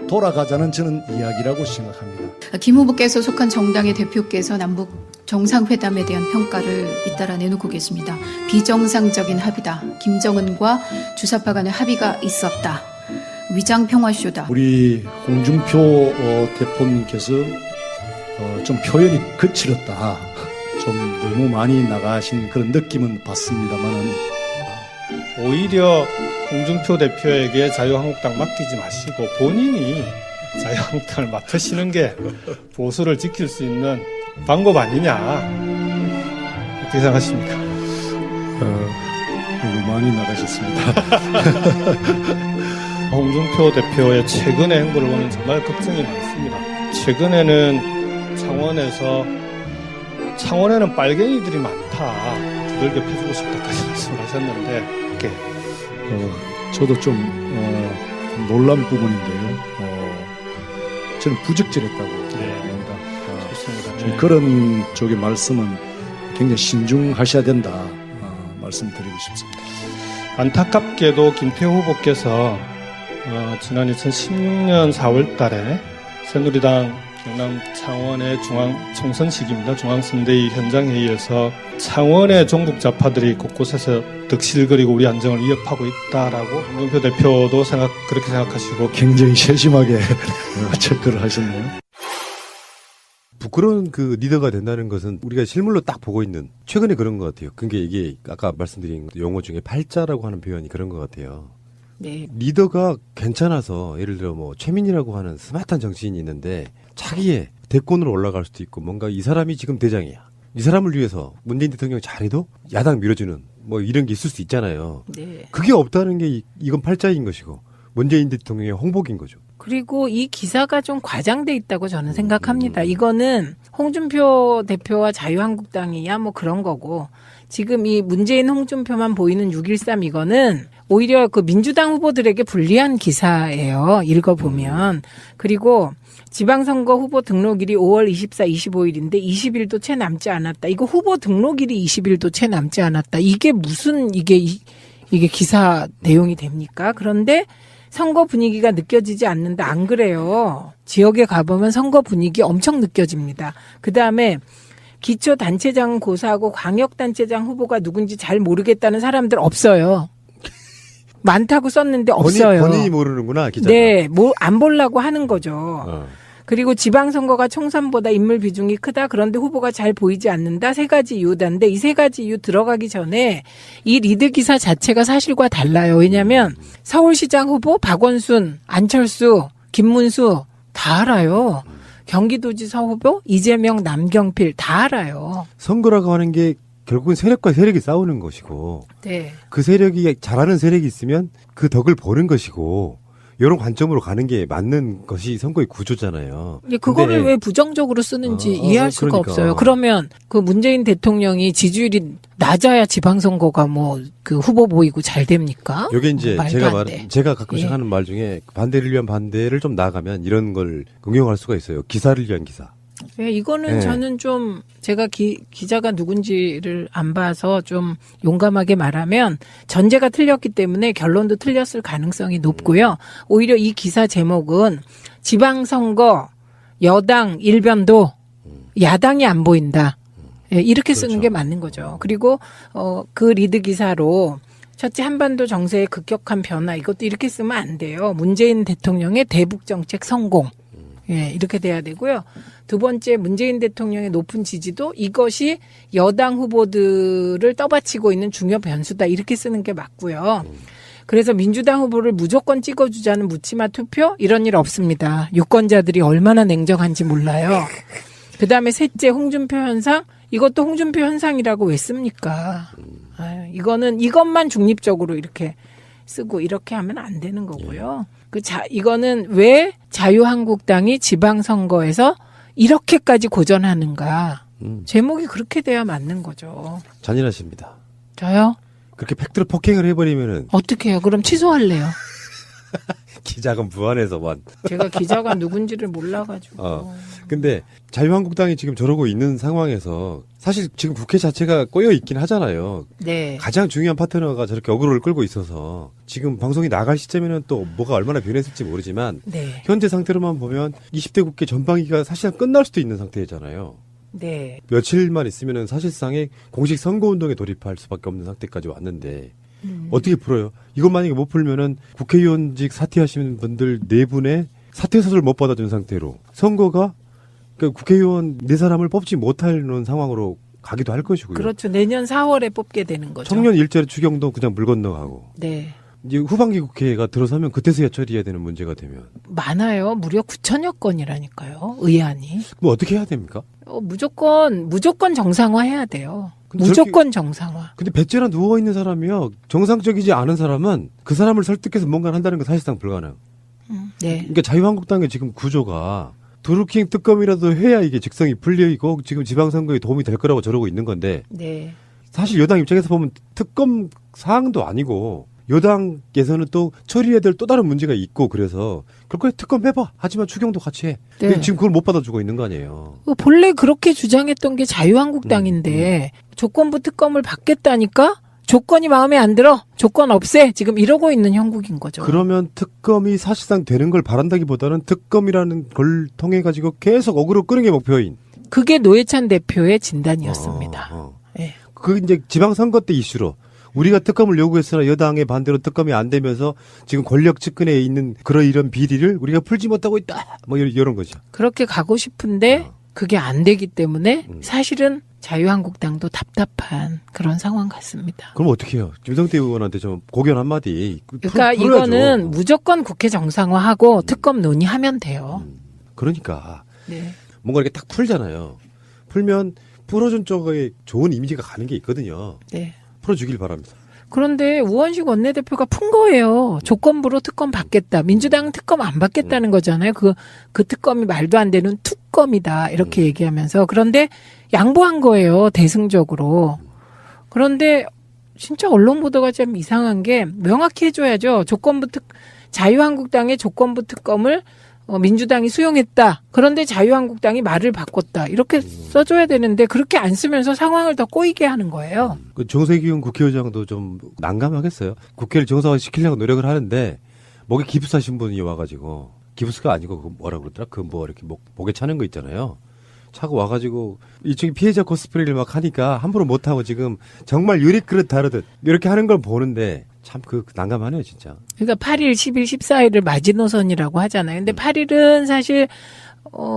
돌아가자는 저는 이야기라고 생각합니다. 김 후보께서 속한 정당의 대표께서 남북 정상회담에 대한 평가를 잇따라 내놓고 계십니다. 비정상적인 합의다. 김정은과 주사파 간의 합의가 있었다. 위장평화쇼다. 우리 홍준표 대표님께서 좀 표현이 거칠었다. 좀 너무 많이 나가신 그런 느낌은 받습니다만은 오히려 홍준표 대표에게 자유한국당 맡기지 마시고 본인이 자유한국당을 맡으시는 게 보수를 지킬 수 있는 방법 아니냐. 어떻게 생각하십니까? 너무 많이 나가셨습니다. 홍준표 대표의 최근의 행보를 보면 정말 걱정이 많습니다. 최근에는 창원에는 빨갱이들이 많다. 두들겨 패주고 싶다까지 말씀을 하셨는데, 저도 좀 놀란 부분인데요. 저는 부적절했다고 봅니다. 좋습니다. 그런 쪽의 말씀은 굉장히 신중하셔야 된다 말씀드리고 싶습니다. 안타깝게도 김태호 후보께서 지난 2016년 4월 달에 새누리당 경남 창원의 총선식입니다. 중앙선대위 현장회의에서 창원의 종북좌파들이 곳곳에서 득실거리고 우리 안정을 위협하고 있다라고 홍준표 대표도 그렇게 생각하시고 굉장히 세심하게 체크를 하셨네요. 부끄러운 그 리더가 된다는 것은 우리가 실물로 딱 보고 있는 최근에 그런 것 같아요. 그게 이게 아까 말씀드린 용어 중에 팔자라고 하는 표현이 그런 것 같아요. 네. 리더가 괜찮아서 예를 들어 뭐 최민희라고 하는 스마트한 정치인이 있는데 자기의 대권으로 올라갈 수도 있고 뭔가 이 사람이 지금 대장이야. 이 사람을 위해서 문재인 대통령이 잘해도 야당 밀어주는 뭐 이런 게 있을 수 있잖아요. 네. 그게 없다는 게 이건 팔자인 것이고 문재인 대통령의 홍복인 거죠. 그리고 이 기사가 좀 과장돼 있다고 저는 생각합니다. 이거는 홍준표 대표와 자유한국당이야 뭐 그런 거고 지금 이 문재인 홍준표만 보이는 6.13 이거는 오히려 그 민주당 후보들에게 불리한 기사예요. 읽어보면. 그리고 지방선거 후보 등록일이 5월 24, 25일인데 20일도 채 남지 않았다. 이거 후보 등록일이 20일도 채 남지 않았다. 이게 무슨 이게 기사 내용이 됩니까? 그런데 선거 분위기가 느껴지지 않는다. 안 그래요. 지역에 가보면 선거 분위기 엄청 느껴집니다. 그다음에 기초단체장 고사하고 광역단체장 후보가 누군지 잘 모르겠다는 사람들 없어요. 많다고 썼는데 없어요. 본인이 모르는구나, 기자가. 네, 안 보려고 하는 거죠. 그리고 지방선거가 총선보다 인물 비중이 크다. 그런데 후보가 잘 보이지 않는다. 세 가지 이유다인데 이 세 가지 이유 들어가기 전에 이 리드 기사 자체가 사실과 달라요. 왜냐하면 서울시장 후보 박원순, 안철수, 김문수 다 알아요. 경기도지사 후보 이재명, 남경필 다 알아요. 선거라고 하는 게 결국은 세력과 세력이 싸우는 것이고 네. 그 세력이 잘하는 세력이 있으면 그 덕을 보는 것이고 이런 관점으로 가는 게 맞는 것이 선거의 구조잖아요. 그거를 왜 부정적으로 쓰는지 이해할 수가 그러니까. 없어요. 그러면 그 문재인 대통령이 지지율이 낮아야 지방선거가 뭐 그 후보 보이고 잘 됩니까? 요게 이제 제가 가끔씩 예. 하는 말 중에 반대를 위한 반대를 좀 나아가면 이런 걸 응용할 수가 있어요. 기사를 위한 기사. 네, 이거는 네. 저는 좀 제가 기자가 누군지를 안 봐서 좀 용감하게 말하면 전제가 틀렸기 때문에 결론도 틀렸을 가능성이 높고요. 오히려 이 기사 제목은 지방선거 여당 일변도 야당이 안 보인다. 네, 이렇게 쓰는 게 맞는 거죠. 그리고 그 리드 기사로 첫째 한반도 정세의 급격한 변화 이것도 이렇게 쓰면 안 돼요. 문재인 대통령의 대북 정책 성공. 예, 이렇게 돼야 되고요. 두 번째, 문재인 대통령의 높은 지지도 이것이 여당 후보들을 떠받치고 있는 중요 변수다. 이렇게 쓰는 게 맞고요. 그래서 민주당 후보를 무조건 찍어주자는 묻지마 투표? 이런 일 없습니다. 유권자들이 얼마나 냉정한지 몰라요. 그 다음에 셋째, 홍준표 현상? 이것도 홍준표 현상이라고 왜 씁니까? 이거는 이것만 중립적으로 이렇게 쓰고 이렇게 하면 안 되는 거고요. 이거는 왜 자유한국당이 지방선거에서 이렇게까지 고전하는가. 제목이 그렇게 돼야 맞는 거죠. 잔인하십니다. 저요? 그렇게 팩트로 폭행을 해버리면은. 어떻게 해요? 그럼 취소할래요. 기자가 무안해서만. 제가 기자가 누군지를 몰라가지고. 근데 자유한국당이 지금 저러고 있는 상황에서 사실 지금 국회 자체가 꼬여 있긴 하잖아요. 네. 가장 중요한 파트너가 저렇게 어그로를 끌고 있어서 지금 방송이 나갈 시점에는 또 뭐가 얼마나 변했을지 모르지만 네. 현재 상태로만 보면 20대 국회 전반기가 사실상 끝날 수도 있는 상태잖아요. 네. 며칠만 있으면은 사실상의 공식 선거운동에 돌입할 수밖에 없는 상태까지 왔는데 어떻게 풀어요? 이것 만약에 못 풀면은 국회의원직 사퇴하시는 분들 4분의 사퇴 서를 못 받아준 상태로 선거가 그러니까 국회의원 4사람을 뽑지 못하는 상황으로 가기도 할 것이고요. 그렇죠. 내년 4월에 뽑게 되는 거죠. 청년 일자리 추경도 그냥 물 건너가고. 네. 이제 후반기 국회가 들어서면 그때서야 처리해야 되는 문제가 되면. 많아요. 무려 9천여 건이라니까요. 의안이. 뭐 어떻게 해야 됩니까? 무조건 정상화해야 돼요. 무조건 정상화. 근데 배째나 누워있는 사람이요. 정상적이지 않은 사람은 그 사람을 설득해서 뭔가 한다는 건 사실상 불가능. 네. 그러니까 자유한국당의 지금 구조가 드루킹 특검이라도 해야 이게 직성이 풀리고 지금 지방선거에 도움이 될 거라고 저러고 있는 건데 네. 사실 여당 입장에서 보면 특검 사항도 아니고 여당께서는 또 처리해야 될 또 다른 문제가 있고 그래서 그럴 특검 해봐. 하지만 추경도 같이 해. 네. 지금 그걸 못 받아주고 있는 거 아니에요. 본래 그렇게 주장했던 게 자유한국당인데 조건부 특검을 받겠다니까 조건이 마음에 안 들어. 조건 없애. 지금 이러고 있는 형국인 거죠. 그러면 특검이 사실상 되는 걸 바란다기보다는 특검이라는 걸 통해 가지고 계속 어그로 끄는 게 목표인. 그게 노회찬 대표의 진단이었습니다. 네. 그 이제 지방선거 때 이슈로 우리가 특검을 요구했으나 여당의 반대로 특검이 안 되면서 지금 권력 측근에 있는 이런 비리를 우리가 풀지 못하고 있다. 뭐 이런 거죠. 그렇게 가고 싶은데 그게 안 되기 때문에 사실은 자유한국당도 답답한 그런 상황 같습니다. 그럼 어떻게 해요? 김성태 의원한테 좀 고견 한마디. 그러니까 이거는 무조건 국회 정상화하고 특검 논의하면 돼요. 그러니까 네. 뭔가 이렇게 딱 풀잖아요. 풀면 풀어준 쪽에 좋은 이미지가 가는 게 있거든요. 네. 풀어주길 바랍니다. 그런데 우원식 원내대표가 푼 거예요. 조건부로 특검 받겠다. 민주당은 특검 안 받겠다는 거잖아요. 그 특검이 말도 안 되는 특검이다. 이렇게 얘기하면서. 그런데 양보한 거예요. 대승적으로. 그런데 진짜 언론 보도가 좀 이상한 게 명확히 해줘야죠. 자유한국당의 조건부 특검을 민주당이 수용했다. 그런데 자유한국당이 말을 바꿨다. 이렇게 써줘야 되는데 그렇게 안 쓰면서 상황을 더 꼬이게 하는 거예요. 그 정세균 국회의장도 좀 난감하겠어요. 국회를 정상화 시키려고 노력을 하는데 목에 기부사신 분이 와가지고 기부스가 아니고 뭐라 그러더라? 이렇게 목에 차는 거 있잖아요. 차고 와가지고 이쪽이 피해자 코스프레를 막 하니까 함부로 못하고 지금 정말 유리그릇 다루듯 이렇게 하는 걸 보는데 참 난감하네요, 진짜. 그러니까 8일, 10일, 14일을 마지노선이라고 하잖아요. 근데 8일은 사실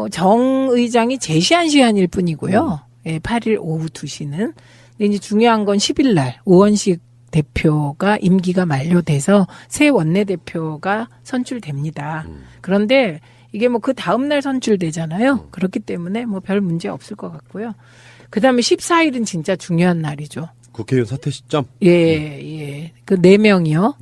정 의장이 제시한 시한일 뿐이고요. 예, 8일 오후 2시는. 근데 이제 중요한 건 10일 날 우원식 대표가 임기가 만료돼서 새 원내대표가 선출됩니다. 그런데 이게 그 다음 날 선출되잖아요. 그렇기 때문에 별 문제 없을 것 같고요. 그다음에 14일은 진짜 중요한 날이죠. 국회의원 사퇴 시점? 예. 그 4명이요.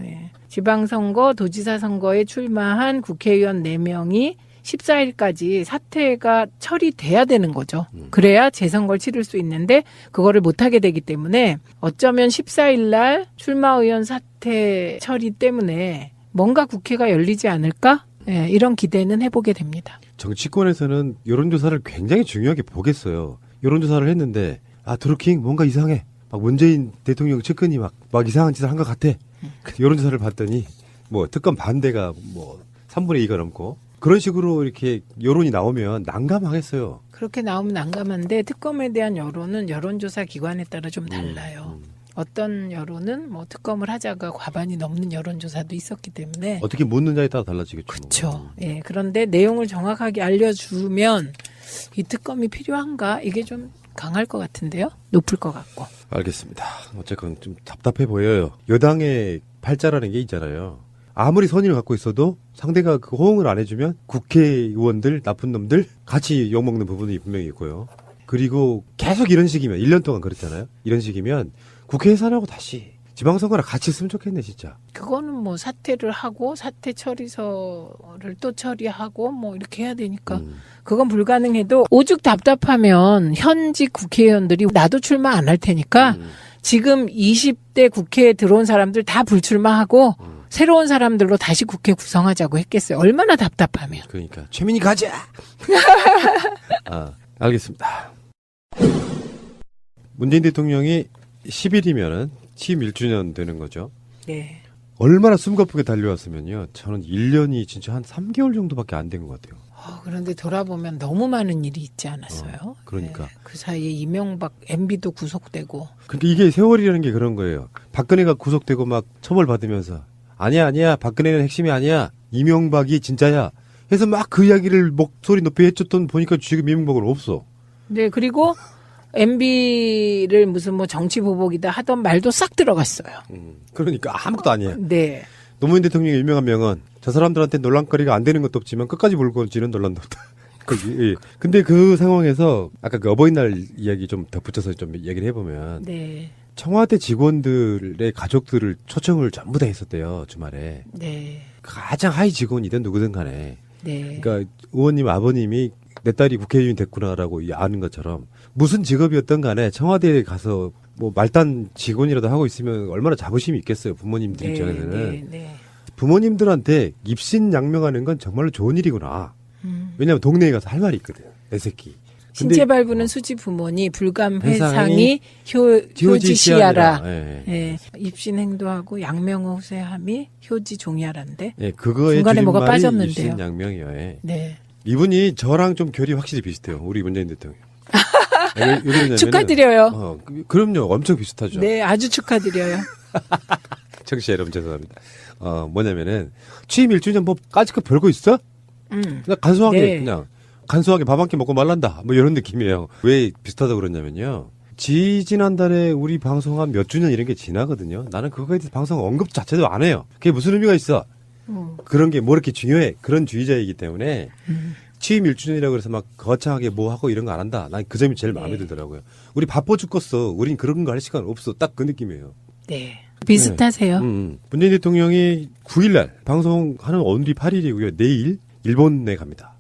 예. 지방선거, 도지사 선거에 출마한 국회의원 4명이 14일까지 사퇴가 처리돼야 되는 거죠. 그래야 재선거를 치를 수 있는데 그거를 못하게 되기 때문에 어쩌면 14일 날 출마 의원 사퇴 처리 때문에 뭔가 국회가 열리지 않을까? 예, 이런 기대는 해보게 됩니다. 정치권에서는 여론조사를 굉장히 중요하게 보겠어요. 여론조사를 했는데 드루킹 뭔가 이상해. 막 문재인 대통령 측근이 막 이상한 짓을 한 것 같아. 여론조사를 봤더니 특검 반대가 3분의 2가 넘고 그런 식으로 이렇게 여론이 나오면 난감하겠어요. 그렇게 나오면 난감한데 특검에 대한 여론은 여론조사 기관에 따라 좀 달라요. 어떤 여론은 특검을 하자가 과반이 넘는 여론조사도 있었기 때문에 어떻게 묻느냐에 따라 달라지겠죠. 그렇죠. 예, 그런데 내용을 정확하게 알려주면 이 특검이 필요한가 이게 좀 강할 것 같은데요. 높을 것 같고. 알겠습니다. 어쨌건 좀 답답해 보여요. 여당의 팔자라는 게 있잖아요. 아무리 선의를 갖고 있어도 상대가 호응을 안 해주면 국회의원들 나쁜 놈들 같이 욕먹는 부분이 분명히 있고요. 그리고 계속 이런 식이면 1년 동안 그랬잖아요. 이런 식이면 국회 예산하고 다시 지방선거랑 같이 했으면 좋겠네 진짜. 그거는 사퇴를 하고 사퇴 처리서를 또 처리하고 이렇게 해야 되니까 그건 불가능해도 오죽 답답하면 현직 국회의원들이 나도 출마 안 할 테니까 지금 20대 국회에 들어온 사람들 다 불출마하고 새로운 사람들로 다시 국회 구성하자고 했겠어요. 얼마나 답답하면. 그러니까 최민희 가자. 알겠습니다. 문재인 대통령이 10일이면은 취임 1주년 되는 거죠. 네. 얼마나 숨가쁘게 달려왔으면요. 저는 1년이 진짜 한 3개월 정도밖에 안 된 것 같아요. 그런데 돌아보면 너무 많은 일이 있지 않았어요? 그러니까. 네. 그 사이에 이명박 MB도 구속되고. 그러니까 이게 세월이라는 게 그런 거예요. 박근혜가 구속되고 막 처벌받으면서 아니야. 박근혜는 핵심이 아니야. 이명박이 진짜야. 해서 막 그 이야기를 목소리 높이 해줬던 보니까 지금 이명박은 없어. 네. 그리고 MB를 무슨 정치 보복이다 하던 말도 싹 들어갔어요. 그러니까 아무것도 아니에요. 네. 노무현 대통령의 유명한 명언. 저 사람들한테 논란거리가 안 되는 것도 없지만 끝까지 물고지는 논란도 없다. 근데 그 상황에서 아까 그 어버이날 이야기 좀 덧붙여서 좀 얘기를 해보면 네. 청와대 직원들의 가족들을 초청을 전부 다 했었대요. 주말에. 네. 가장 하위 직원이든 누구든 간에 네. 그러니까 의원님 아버님이 내 딸이 국회의원이 됐구나라고 아는 것처럼 무슨 직업이었던 간에 청와대에 가서 뭐 말단 직원이라도 하고 있으면 얼마나 자부심이 있겠어요. 부모님들 네, 입장에서는. 네, 네. 부모님들한테 입신양명하는 건 정말로 좋은 일이구나. 왜냐하면 동네에 가서 할 말이 있거든. 내 새끼. 신체 발부는 수지 부모니 불감 회상이 효지시하라. 예. 예. 입신 행도하고 양명 호세함이 효지 종이하란데. 예, 그거에 중간에 뭐가 줄임말이 빠졌는데요. 입신양명이에요. 예. 네. 이분이 저랑 좀 결이 확실히 비슷해요. 우리 문재인 대통령. 축하드려요. 그럼요. 엄청 비슷하죠. 네, 아주 축하드려요. 청취자 여러분 죄송합니다. 뭐냐면은 취임 1주년 뭐 까짓 거 별거 있어? 그냥 간소하게 네. 그냥 간소하게 밥 한 끼 먹고 말란다. 뭐 이런 느낌이에요. 왜 비슷하다고 그러냐면요. 지난달에 우리 방송한 몇 주년 이런 게 지나거든요. 나는 그거에 대해서 방송 언급 자체도 안 해요. 그게 무슨 의미가 있어? 그런 게 뭐 이렇게 중요해? 그런 주의자이기 때문에 취임 1주년이라고 해서 막 거창하게 뭐 하고 이런 거 안 한다. 난 그 점이 제일 마음에 들더라고요. 우리 바빠 죽겠어. 우린 그런 거 할 시간 없어. 딱 그 느낌이에요. 네. 비슷하세요. 문재인 대통령이 9일날 방송하는 오늘이 8일이고요. 내일 일본에 갑니다.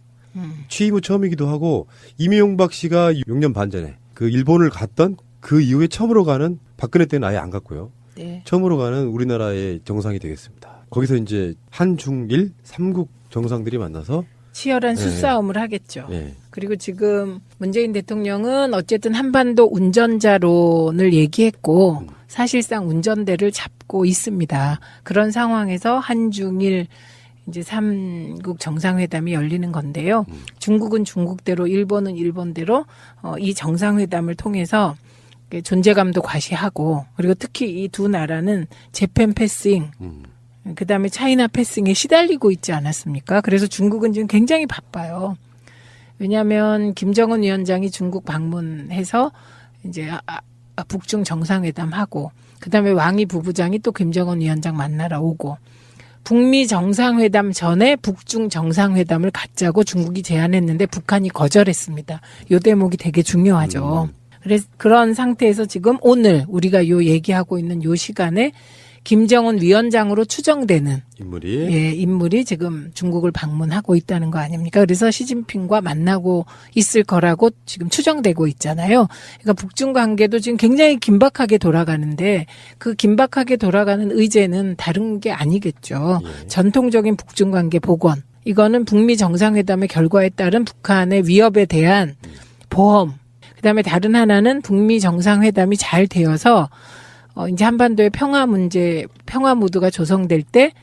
취임 후 처음이기도 하고 이명박 씨가 6년 반 전에 그 일본을 갔던 그 이후에 처음으로 가는 박근혜 때는 아예 안 갔고요. 네. 처음으로 가는 우리나라의 정상이 되겠습니다. 거기서 이제 한중일 3국 정상들이 만나서 치열한 네. 수싸움을 하겠죠. 네. 그리고 지금 문재인 대통령은 어쨌든 한반도 운전자론을 얘기했고 사실상 운전대를 잡고 있습니다. 그런 상황에서 한중일 이제 3국 정상회담이 열리는 건데요. 중국은 중국대로, 일본은 일본대로 이 정상회담을 통해서 존재감도 과시하고 그리고 특히 이 두 나라는 재팬 패싱 그다음에 차이나 패싱에 시달리고 있지 않았습니까? 그래서 중국은 지금 굉장히 바빠요. 왜냐하면 김정은 위원장이 중국 방문해서 이제 북중 정상회담 하고 그다음에 왕이 부부장이 또 김정은 위원장 만나러 오고 북미 정상회담 전에 북중 정상회담을 갖자고 중국이 제안했는데 북한이 거절했습니다. 요 대목이 되게 중요하죠. 그래서 그런 상태에서 지금 오늘 우리가 요 얘기하고 있는 요 시간에 김정은 위원장으로 추정되는 인물이 지금 중국을 방문하고 있다는 거 아닙니까? 그래서 시진핑과 만나고 있을 거라고 지금 추정되고 있잖아요. 그러니까 북중 관계도 지금 굉장히 긴박하게 돌아가는데 그 긴박하게 돌아가는 의제는 다른 게 아니겠죠. 전통적인 북중 관계 복원. 이거는 북미 정상회담의 결과에 따른 북한의 위협에 대한 보험. 그다음에 다른 하나는 북미 정상회담이 잘 되어서 이제 한반도의 평화 무드가 조성될 때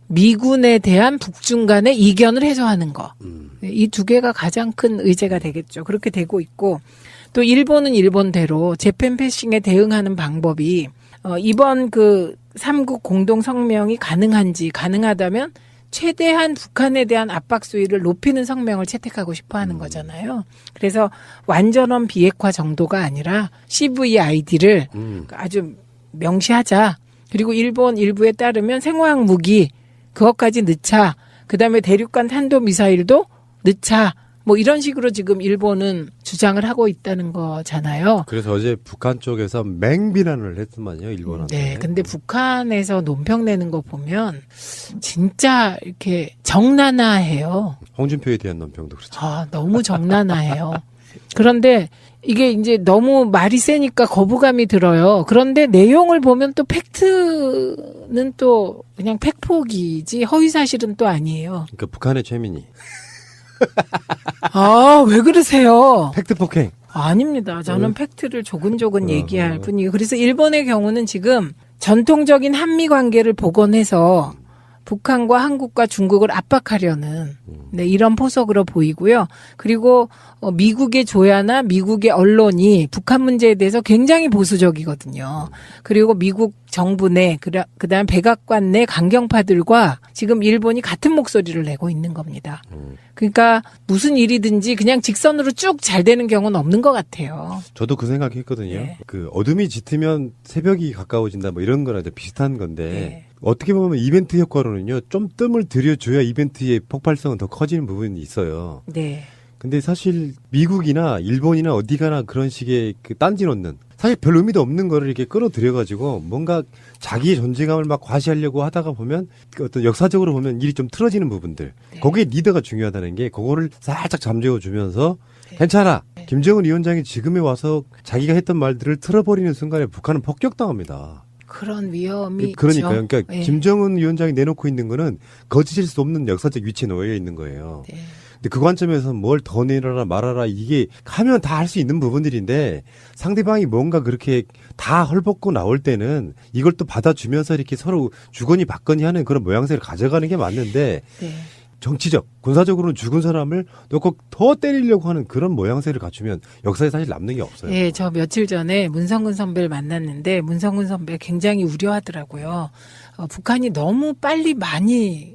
미군에 대한 북중 간의 이견을 해소하는 거. 이 두 개가 가장 큰 의제가 되겠죠. 그렇게 되고 있고 또 일본은 일본대로 재팬 패싱에 대응하는 방법이 이번 그 3국 공동 성명이 가능하다면 최대한 북한에 대한 압박 수위를 높이는 성명을 채택하고 싶어 하는 거잖아요. 그래서 완전한 비핵화 정도가 아니라 CVID를 아주 명시하자. 그리고 일본 일부에 따르면 생화학 무기 그것까지 넣자. 그다음에 대륙간 탄도미사일도 넣자. 뭐 이런 식으로 지금 일본은 주장을 하고 있다는 거잖아요. 그래서 어제 북한 쪽에서 맹비난을 했더만요, 일본한테. 네, 근데 북한에서 논평 내는 거 보면 진짜 이렇게 정난화해요. 홍준표에 대한 논평도 그렇죠. 너무 정난화해요. 그런데 이게 이제 너무 말이 세니까 거부감이 들어요. 그런데 내용을 보면 또 팩트는 또 그냥 팩폭이지 허위사실은 또 아니에요. 그러니까 북한의 최민희. 왜 그러세요? 팩트 폭행. 아닙니다. 저는 팩트를 조근조근 얘기할 뿐이에요. 그래서 일본의 경우는 지금 전통적인 한미 관계를 복원해서 북한과 한국과 중국을 압박하려는 이런 포석으로 보이고요. 그리고 미국의 조야나 미국의 언론이 북한 문제에 대해서 굉장히 보수적이거든요. 그리고 미국 정부 내 그다음 백악관 내 강경파들과 지금 일본이 같은 목소리를 내고 있는 겁니다. 그러니까 무슨 일이든지 그냥 직선으로 쭉 잘 되는 경우는 없는 것 같아요. 저도 그 생각했거든요. 네. 그 어둠이 짙으면 새벽이 가까워진다 뭐 이런 거랑 비슷한 건데 어떻게 보면 이벤트 효과로는요. 좀 뜸을 들여줘야 이벤트의 폭발성은 더 커지는 부분이 있어요. 네. 근데 사실 미국이나 일본이나 어디 가나 그런 식의 그 딴지 놓는 사실 별 의미도 없는 거를 이렇게 끌어들여가지고 뭔가 자기의 존재감을 막 과시하려고 하다가 보면 어떤 역사적으로 보면 일이 좀 틀어지는 부분들. 거기에 리더가 중요하다는 게 그거를 살짝 잠재워주면서 괜찮아. 김정은 위원장이 지금에 와서 자기가 했던 말들을 틀어버리는 순간에 북한은 폭격당합니다. 그런 위험이 그러니까요. 있죠. 그러니까 네. 김정은 위원장이 내놓고 있는 거는 거짓일 수 없는 역사적 위치에 놓여 있는 거예요. 근데 그 관점에서 뭘 더 내려라 말아라 이게 하면 다 할 수 있는 부분들인데 상대방이 뭔가 그렇게 다 헐벗고 나올 때는 이걸 또 받아주면서 이렇게 서로 주거니 받거니 하는 그런 모양새를 가져가는 게 맞는데 정치적, 군사적으로는 죽은 사람을 놓고 더 때리려고 하는 그런 모양새를 갖추면 역사에 사실 남는 게 없어요. 예, 저 며칠 전에 문성근 선배를 만났는데 문성근 선배 굉장히 우려하더라고요. 북한이 너무 빨리 많이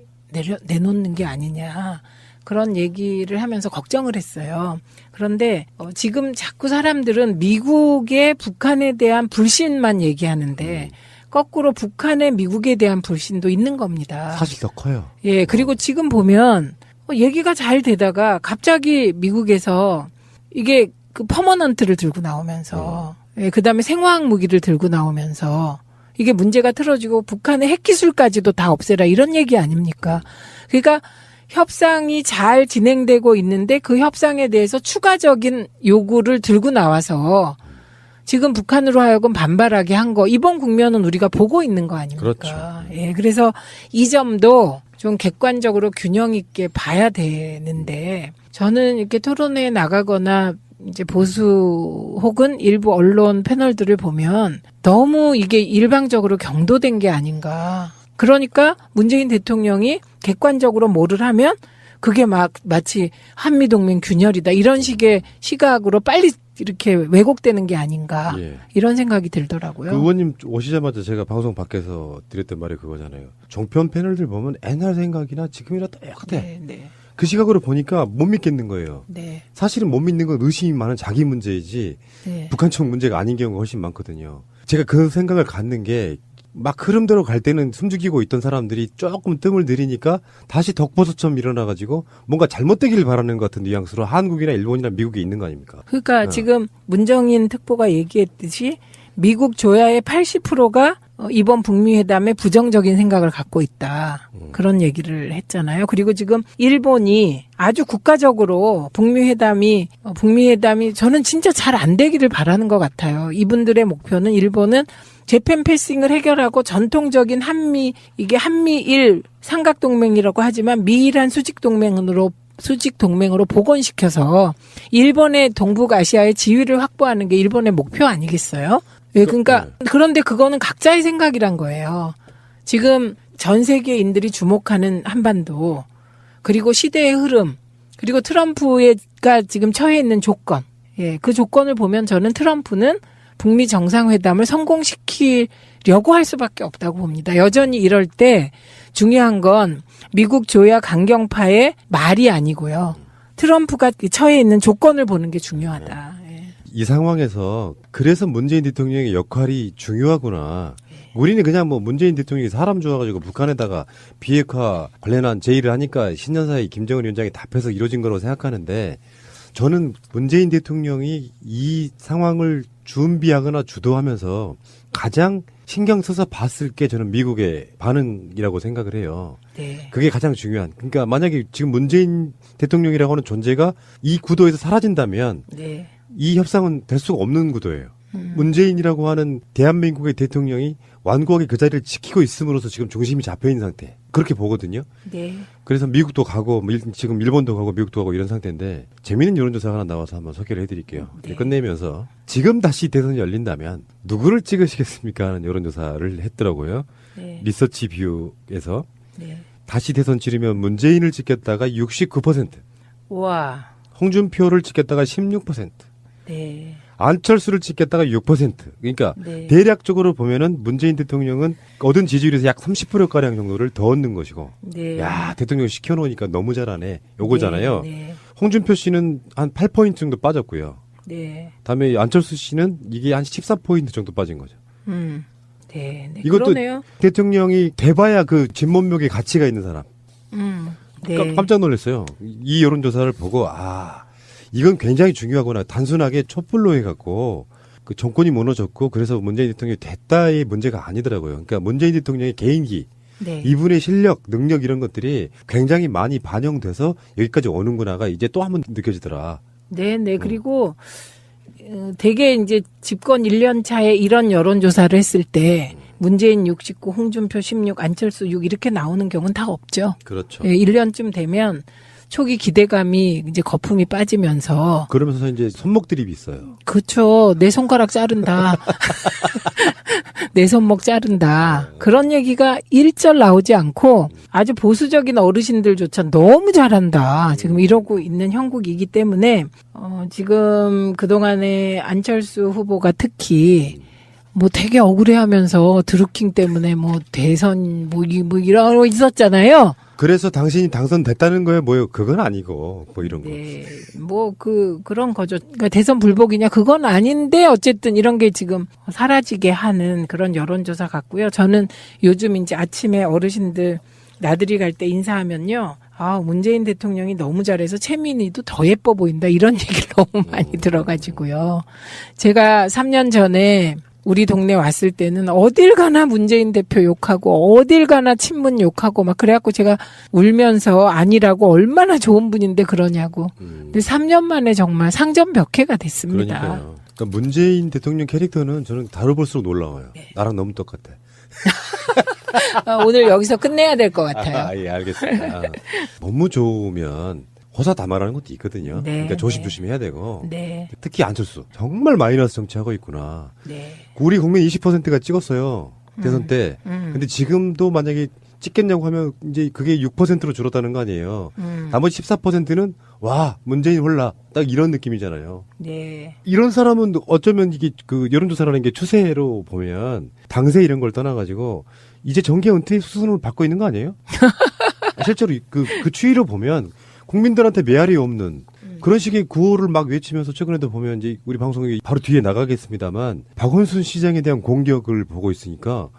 내놓는 게 아니냐. 그런 얘기를 하면서 걱정을 했어요. 그런데 지금 자꾸 사람들은 미국의 북한에 대한 불신만 얘기하는데 거꾸로 북한의 미국에 대한 불신도 있는 겁니다. 사실 더 커요. 예, 그리고 지금 보면 얘기가 잘 되다가 갑자기 미국에서 이게 그 퍼머넌트를 들고 나오면서 예, 그다음에 생화학 무기를 들고 나오면서 이게 문제가 틀어지고 북한의 핵기술까지도 다 없애라 이런 얘기 아닙니까? 그러니까 협상이 잘 진행되고 있는데 그 협상에 대해서 추가적인 요구를 들고 나와서 지금 북한으로 하여금 반발하게 한 거 이번 국면은 우리가 보고 있는 거 아닙니까? 그렇죠. 예, 그래서 이 점도 좀 객관적으로 균형 있게 봐야 되는데 저는 이렇게 토론회에 나가거나 이제 보수 혹은 일부 언론 패널들을 보면 너무 이게 일방적으로 경도된 게 아닌가. 그러니까 문재인 대통령이 객관적으로 뭐를 하면 그게 막 마치 한미동맹 균열이다 이런 식의 시각으로 빨리 이렇게 왜곡되는 게 아닌가 이런 생각이 들더라고요. 그 의원님 오시자마자 제가 방송 밖에서 드렸던 말이 그거잖아요. 종편 패널들 보면 옛날 생각이나 지금이나 똑같아. 그 시각으로 보니까 못 믿겠는 거예요. 사실은 못 믿는 건 의심이 많은 자기 문제이지 북한 쪽 문제가 아닌 경우가 훨씬 많거든요. 제가 그 생각을 갖는 게 막 흐름대로 갈 때는 숨죽이고 있던 사람들이 조금 뜸을 들이니까 다시 덕보수처럼 일어나가지고 뭔가 잘못되기를 바라는 것 같은 뉘앙스로 한국이나 일본이나 미국에 있는 거 아닙니까? 그러니까 지금 문정인 특보가 얘기했듯이 미국 조야의 80%가 이번 북미 회담에 부정적인 생각을 갖고 있다. 그런 얘기를 했잖아요. 그리고 지금 일본이 아주 국가적으로 북미 회담이 저는 진짜 잘 안 되기를 바라는 것 같아요. 이분들의 목표는 일본은 재팬 패싱을 해결하고 전통적인 한미일 삼각동맹이라고 하지만 미일한 수직동맹으로 복원시켜서 일본의 동북아시아의 지위를 확보하는 게 일본의 목표 아니겠어요? 예, 그러니까 그런데 그거는 각자의 생각이란 거예요. 지금 전 세계인들이 주목하는 한반도 그리고 시대의 흐름 그리고 트럼프가 지금 처해 있는 조건 예, 그 조건을 보면 저는 트럼프는 북미 정상회담을 성공시키려고 할 수밖에 없다고 봅니다. 여전히 이럴 때 중요한 건 미국 조야 강경파의 말이 아니고요. 트럼프가 처해 있는 조건을 보는 게 중요하다. 이 상황에서 그래서 문재인 대통령의 역할이 중요하구나. 우리는 그냥 뭐 문재인 대통령이 사람 좋아가지고 북한에다가 비핵화 관련한 제의를 하니까 신년사에 김정은 위원장이 답해서 이루어진 거라고 생각하는데 저는 문재인 대통령이 이 상황을 준비하거나 주도하면서 가장 신경 써서 봤을 게 저는 미국의 반응이라고 생각을 해요. 그게 가장 중요한. 그러니까 만약에 지금 문재인 대통령이라고 하는 존재가 이 구도에서 사라진다면 이 협상은 될 수가 없는 구도예요. 문재인이라고 하는 대한민국의 대통령이 완고하게 그 자리를 지키고 있음으로써 지금 중심이 잡혀있는 상태. 그렇게 보거든요. 그래서 미국도 가고 지금 일본도 가고 미국도 가고 이런 상태인데 재미있는 여론조사가 하나 나와서 한번 소개를 해드릴게요. 끝내면서 지금 다시 대선이 열린다면 누구를 찍으시겠습니까 하는 여론조사를 했더라고요. 리서치 뷰에서 다시 대선 치르면 문재인을 찍겠다가 69%, 와, 홍준표를 찍겠다가 16%, 안철수를 찍겠다가 6%. 그러니까 대략적으로 보면은 문재인 대통령은 얻은 지지율에서 약 30%가량 정도를 더 얻는 것이고 야 대통령 시켜놓으니까 너무 잘하네 요거잖아요. 홍준표 씨는 한 8포인트 정도 빠졌고요. 다음에 안철수 씨는 이게 한 14포인트 정도 빠진 거죠. 이것도 그러네요. 대통령이 돼봐야 그 진몬묘의 가치가 있는 사람. 깜짝 놀랐어요. 이 여론조사를 보고 이건 굉장히 중요하구나. 단순하게 촛불로 해갖고 그 정권이 무너졌고 그래서 문재인 대통령이 됐다의 문제가 아니더라고요. 그러니까 문재인 대통령의 개인기, 네. 이분의 실력, 능력 이런 것들이 굉장히 많이 반영돼서 여기까지 오는구나가 이제 또 한 번 느껴지더라. 네. 그리고 되게 이제 집권 1년 차에 이런 여론조사를 했을 때 문재인 69, 홍준표 16, 안철수 6 이렇게 나오는 경우는 다 없죠. 그렇죠. 1년쯤 되면 초기 기대감이 이제 거품이 빠지면서 그러면서 이제 손목 드립이 있어요. 그렇죠. 내 손가락 자른다. 내 손목 자른다. 그런 얘기가 일절 나오지 않고 아주 보수적인 어르신들조차 너무 잘한다. 지금 이러고 있는 형국이기 때문에 지금 그동안에 안철수 후보가 특히 뭐 되게 억울해하면서 드루킹 때문에 뭐 대선 뭐 이런 거 있었잖아요. 그래서 당신이 당선됐다는 거예요? 뭐요? 그건 아니고 뭐 이런 거. 네, 뭐 그런 거죠. 그러니까 대선 불복이냐 그건 아닌데 어쨌든 이런 게 지금 사라지게 하는 그런 여론조사 같고요. 저는 요즘 이제 아침에 어르신들 나들이 갈 때 인사하면요. 문재인 대통령이 너무 잘해서 최민희도 더 예뻐 보인다 이런 얘기를 너무 많이 들어가지고요. 제가 3년 전에 우리 동네 왔을 때는 어딜 가나 문재인 대표 욕하고 어딜 가나 친문 욕하고 막 그래갖고 제가 울면서 아니라고 얼마나 좋은 분인데 그러냐고. 근데 3년 만에 정말 상전벽해가 됐습니다. 그러니까요. 그러니까 문재인 대통령 캐릭터는 저는 다뤄볼수록 놀라워요. 네. 나랑 너무 똑같아. 오늘 여기서 끝내야 될 것 같아요. 예, 알겠습니다. 너무 좋으면 호사다마라는 것도 있거든요. 네, 그러니까 조심조심 해야 되고. 네. 특히 안철수. 정말 마이너스 정치하고 있구나. 네. 우리 국민 20%가 찍었어요. 대선 때. 근데 지금도 만약에 찍겠냐고 하면 이제 그게 6%로 줄었다는 거 아니에요. 나머지 14%는 와, 문재인 홀라. 딱 이런 느낌이잖아요. 네. 이런 사람은 어쩌면 이게 그 여론조사라는 게 추세로 보면 당세 이런 걸 떠나가지고 이제 정계 은퇴 수순을 받고 있는 거 아니에요? 실제로 그 추이로 보면 국민들한테 메아리 없는 그런 식의 구호를 막 외치면서 최근에도 보면 이제 우리 방송에 바로 뒤에 나가겠습니다만 박원순 시장에 대한 공격을 보고 있으니까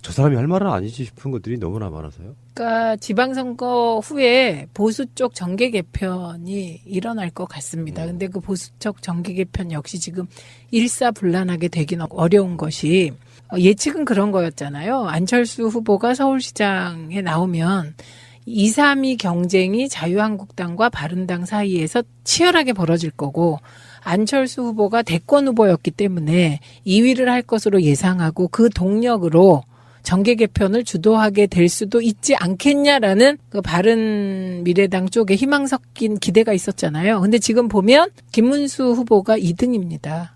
저 사람이 할 말은 아니지 싶은 것들이 너무나 많아서요. 그러니까 지방선거 후에 보수 쪽 정계 개편이 일어날 것 같습니다. 근데 그 보수 쪽 정계 개편 역시 지금 일사불란하게 되긴 어려운 것이 예측은 그런 거였잖아요. 안철수 후보가 서울시장에 나오면 2, 3위 경쟁이 자유한국당과 바른당 사이에서 치열하게 벌어질 거고 안철수 후보가 대권 후보였기 때문에 2위를 할 것으로 예상하고 그 동력으로 정계 개편을 주도하게 될 수도 있지 않겠냐라는 그 바른미래당 쪽에 희망 섞인 기대가 있었잖아요. 근데 지금 보면 김문수 후보가 2등입니다.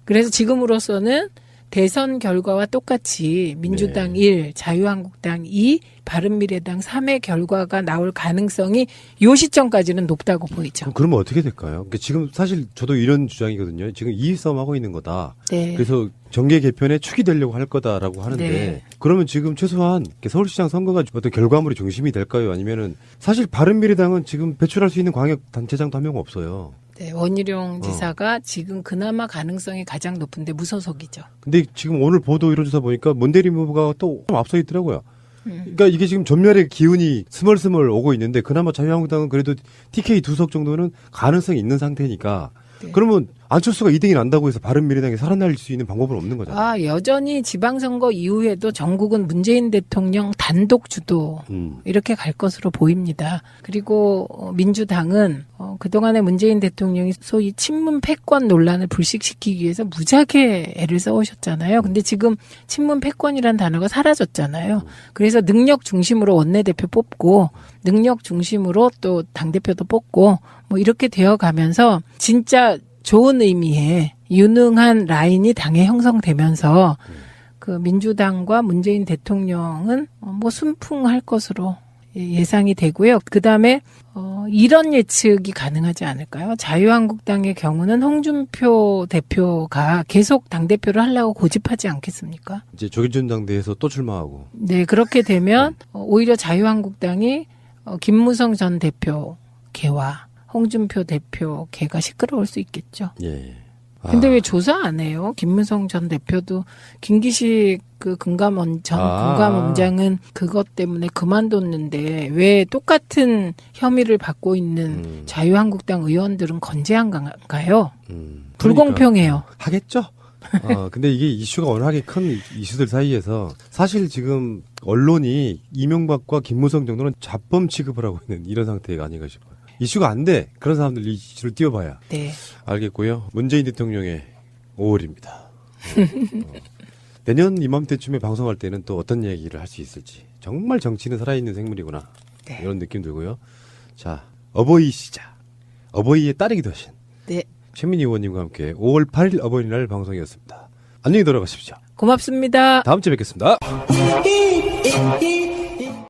그래서 지금으로서는 대선 결과와 똑같이 민주당 1, 자유한국당 2, 바른미래당 3의 결과가 나올 가능성이 요 시점까지는 높다고 보이죠. 그러면 어떻게 될까요? 그러니까 지금 사실 저도 이런 주장이거든요. 지금 이의 싸움하고 있는 거다. 네. 그래서 정계 개편에 축이 되려고 할 거다라고 하는데 네. 그러면 지금 최소한 서울시장 선거가 어떤 결과물의 중심이 될까요? 아니면은 사실 바른미래당은 지금 배출할 수 있는 광역단체장도 한 명 없어요. 네, 원희룡 지사가 지금 그나마 가능성이 가장 높은데 무소속이죠. 근데 지금 오늘 보도 이런 조사 보니까 문대림 후보가 또 앞서 있더라고요. 그러니까 이게 지금 전멸의 기운이 스멀스멀 오고 있는데 그나마 자유한국당은 그래도 TK 2석 정도는 가능성이 있는 상태니까 그러면 안철수가 2등이 난다고 해서 바른미래당이 살아날 수 있는 방법은 없는 거잖아요. 여전히 지방선거 이후에도 전국은 문재인 대통령 단독 주도 이렇게 갈 것으로 보입니다. 그리고 민주당은 그동안에 문재인 대통령이 소위 친문 패권 논란을 불식시키기 위해서 무지하게 애를 써오셨잖아요. 근데 지금 친문 패권이란 단어가 사라졌잖아요. 그래서 능력 중심으로 원내대표 뽑고 능력 중심으로 또 당대표도 뽑고 뭐 이렇게 되어가면서 진짜 좋은 의미의 유능한 라인이 당에 형성되면서 그 민주당과 문재인 대통령은 뭐 순풍할 것으로 예상이 되고요. 그다음에 이런 예측이 가능하지 않을까요? 자유한국당의 경우는 홍준표 대표가 계속 당대표를 하려고 고집하지 않겠습니까? 이제 조기준 당대에서 또 출마하고. 네, 그렇게 되면 오히려 자유한국당이 김무성 전 대표 개와 홍준표 대표 개가 시끄러울 수 있겠죠. 예. 근데 왜 조사 안 해요? 김무성 전 대표도 김기식 그 금감원장은 그것 때문에 그만뒀는데 왜 똑같은 혐의를 받고 있는 자유한국당 의원들은 건재한가요? 불공평해요. 하겠죠. 근데 이게 이슈가 워낙에 큰 이슈들 사이에서 사실 지금 언론이 이명박과 김무성 정도는 잡범 취급을 하고 있는 이런 상태가 아닌가 싶어요. 이슈가 안 돼. 그런 사람들 이 이슈를 띄워봐야. 네. 알겠고요. 문재인 대통령의 5월입니다. 내년 이맘때쯤에 방송할 때는 또 어떤 얘기를 할 수 있을지. 정말 정치는 살아있는 생물이구나. 네. 이런 느낌 들고요. 자, 어버이시자. 어버이의 딸이기도 하신. 네. 최민희 의원님과 함께 5월 8일 어버이날 방송이었습니다. 안녕히 돌아가십시오. 고맙습니다. 다음 주에 뵙겠습니다.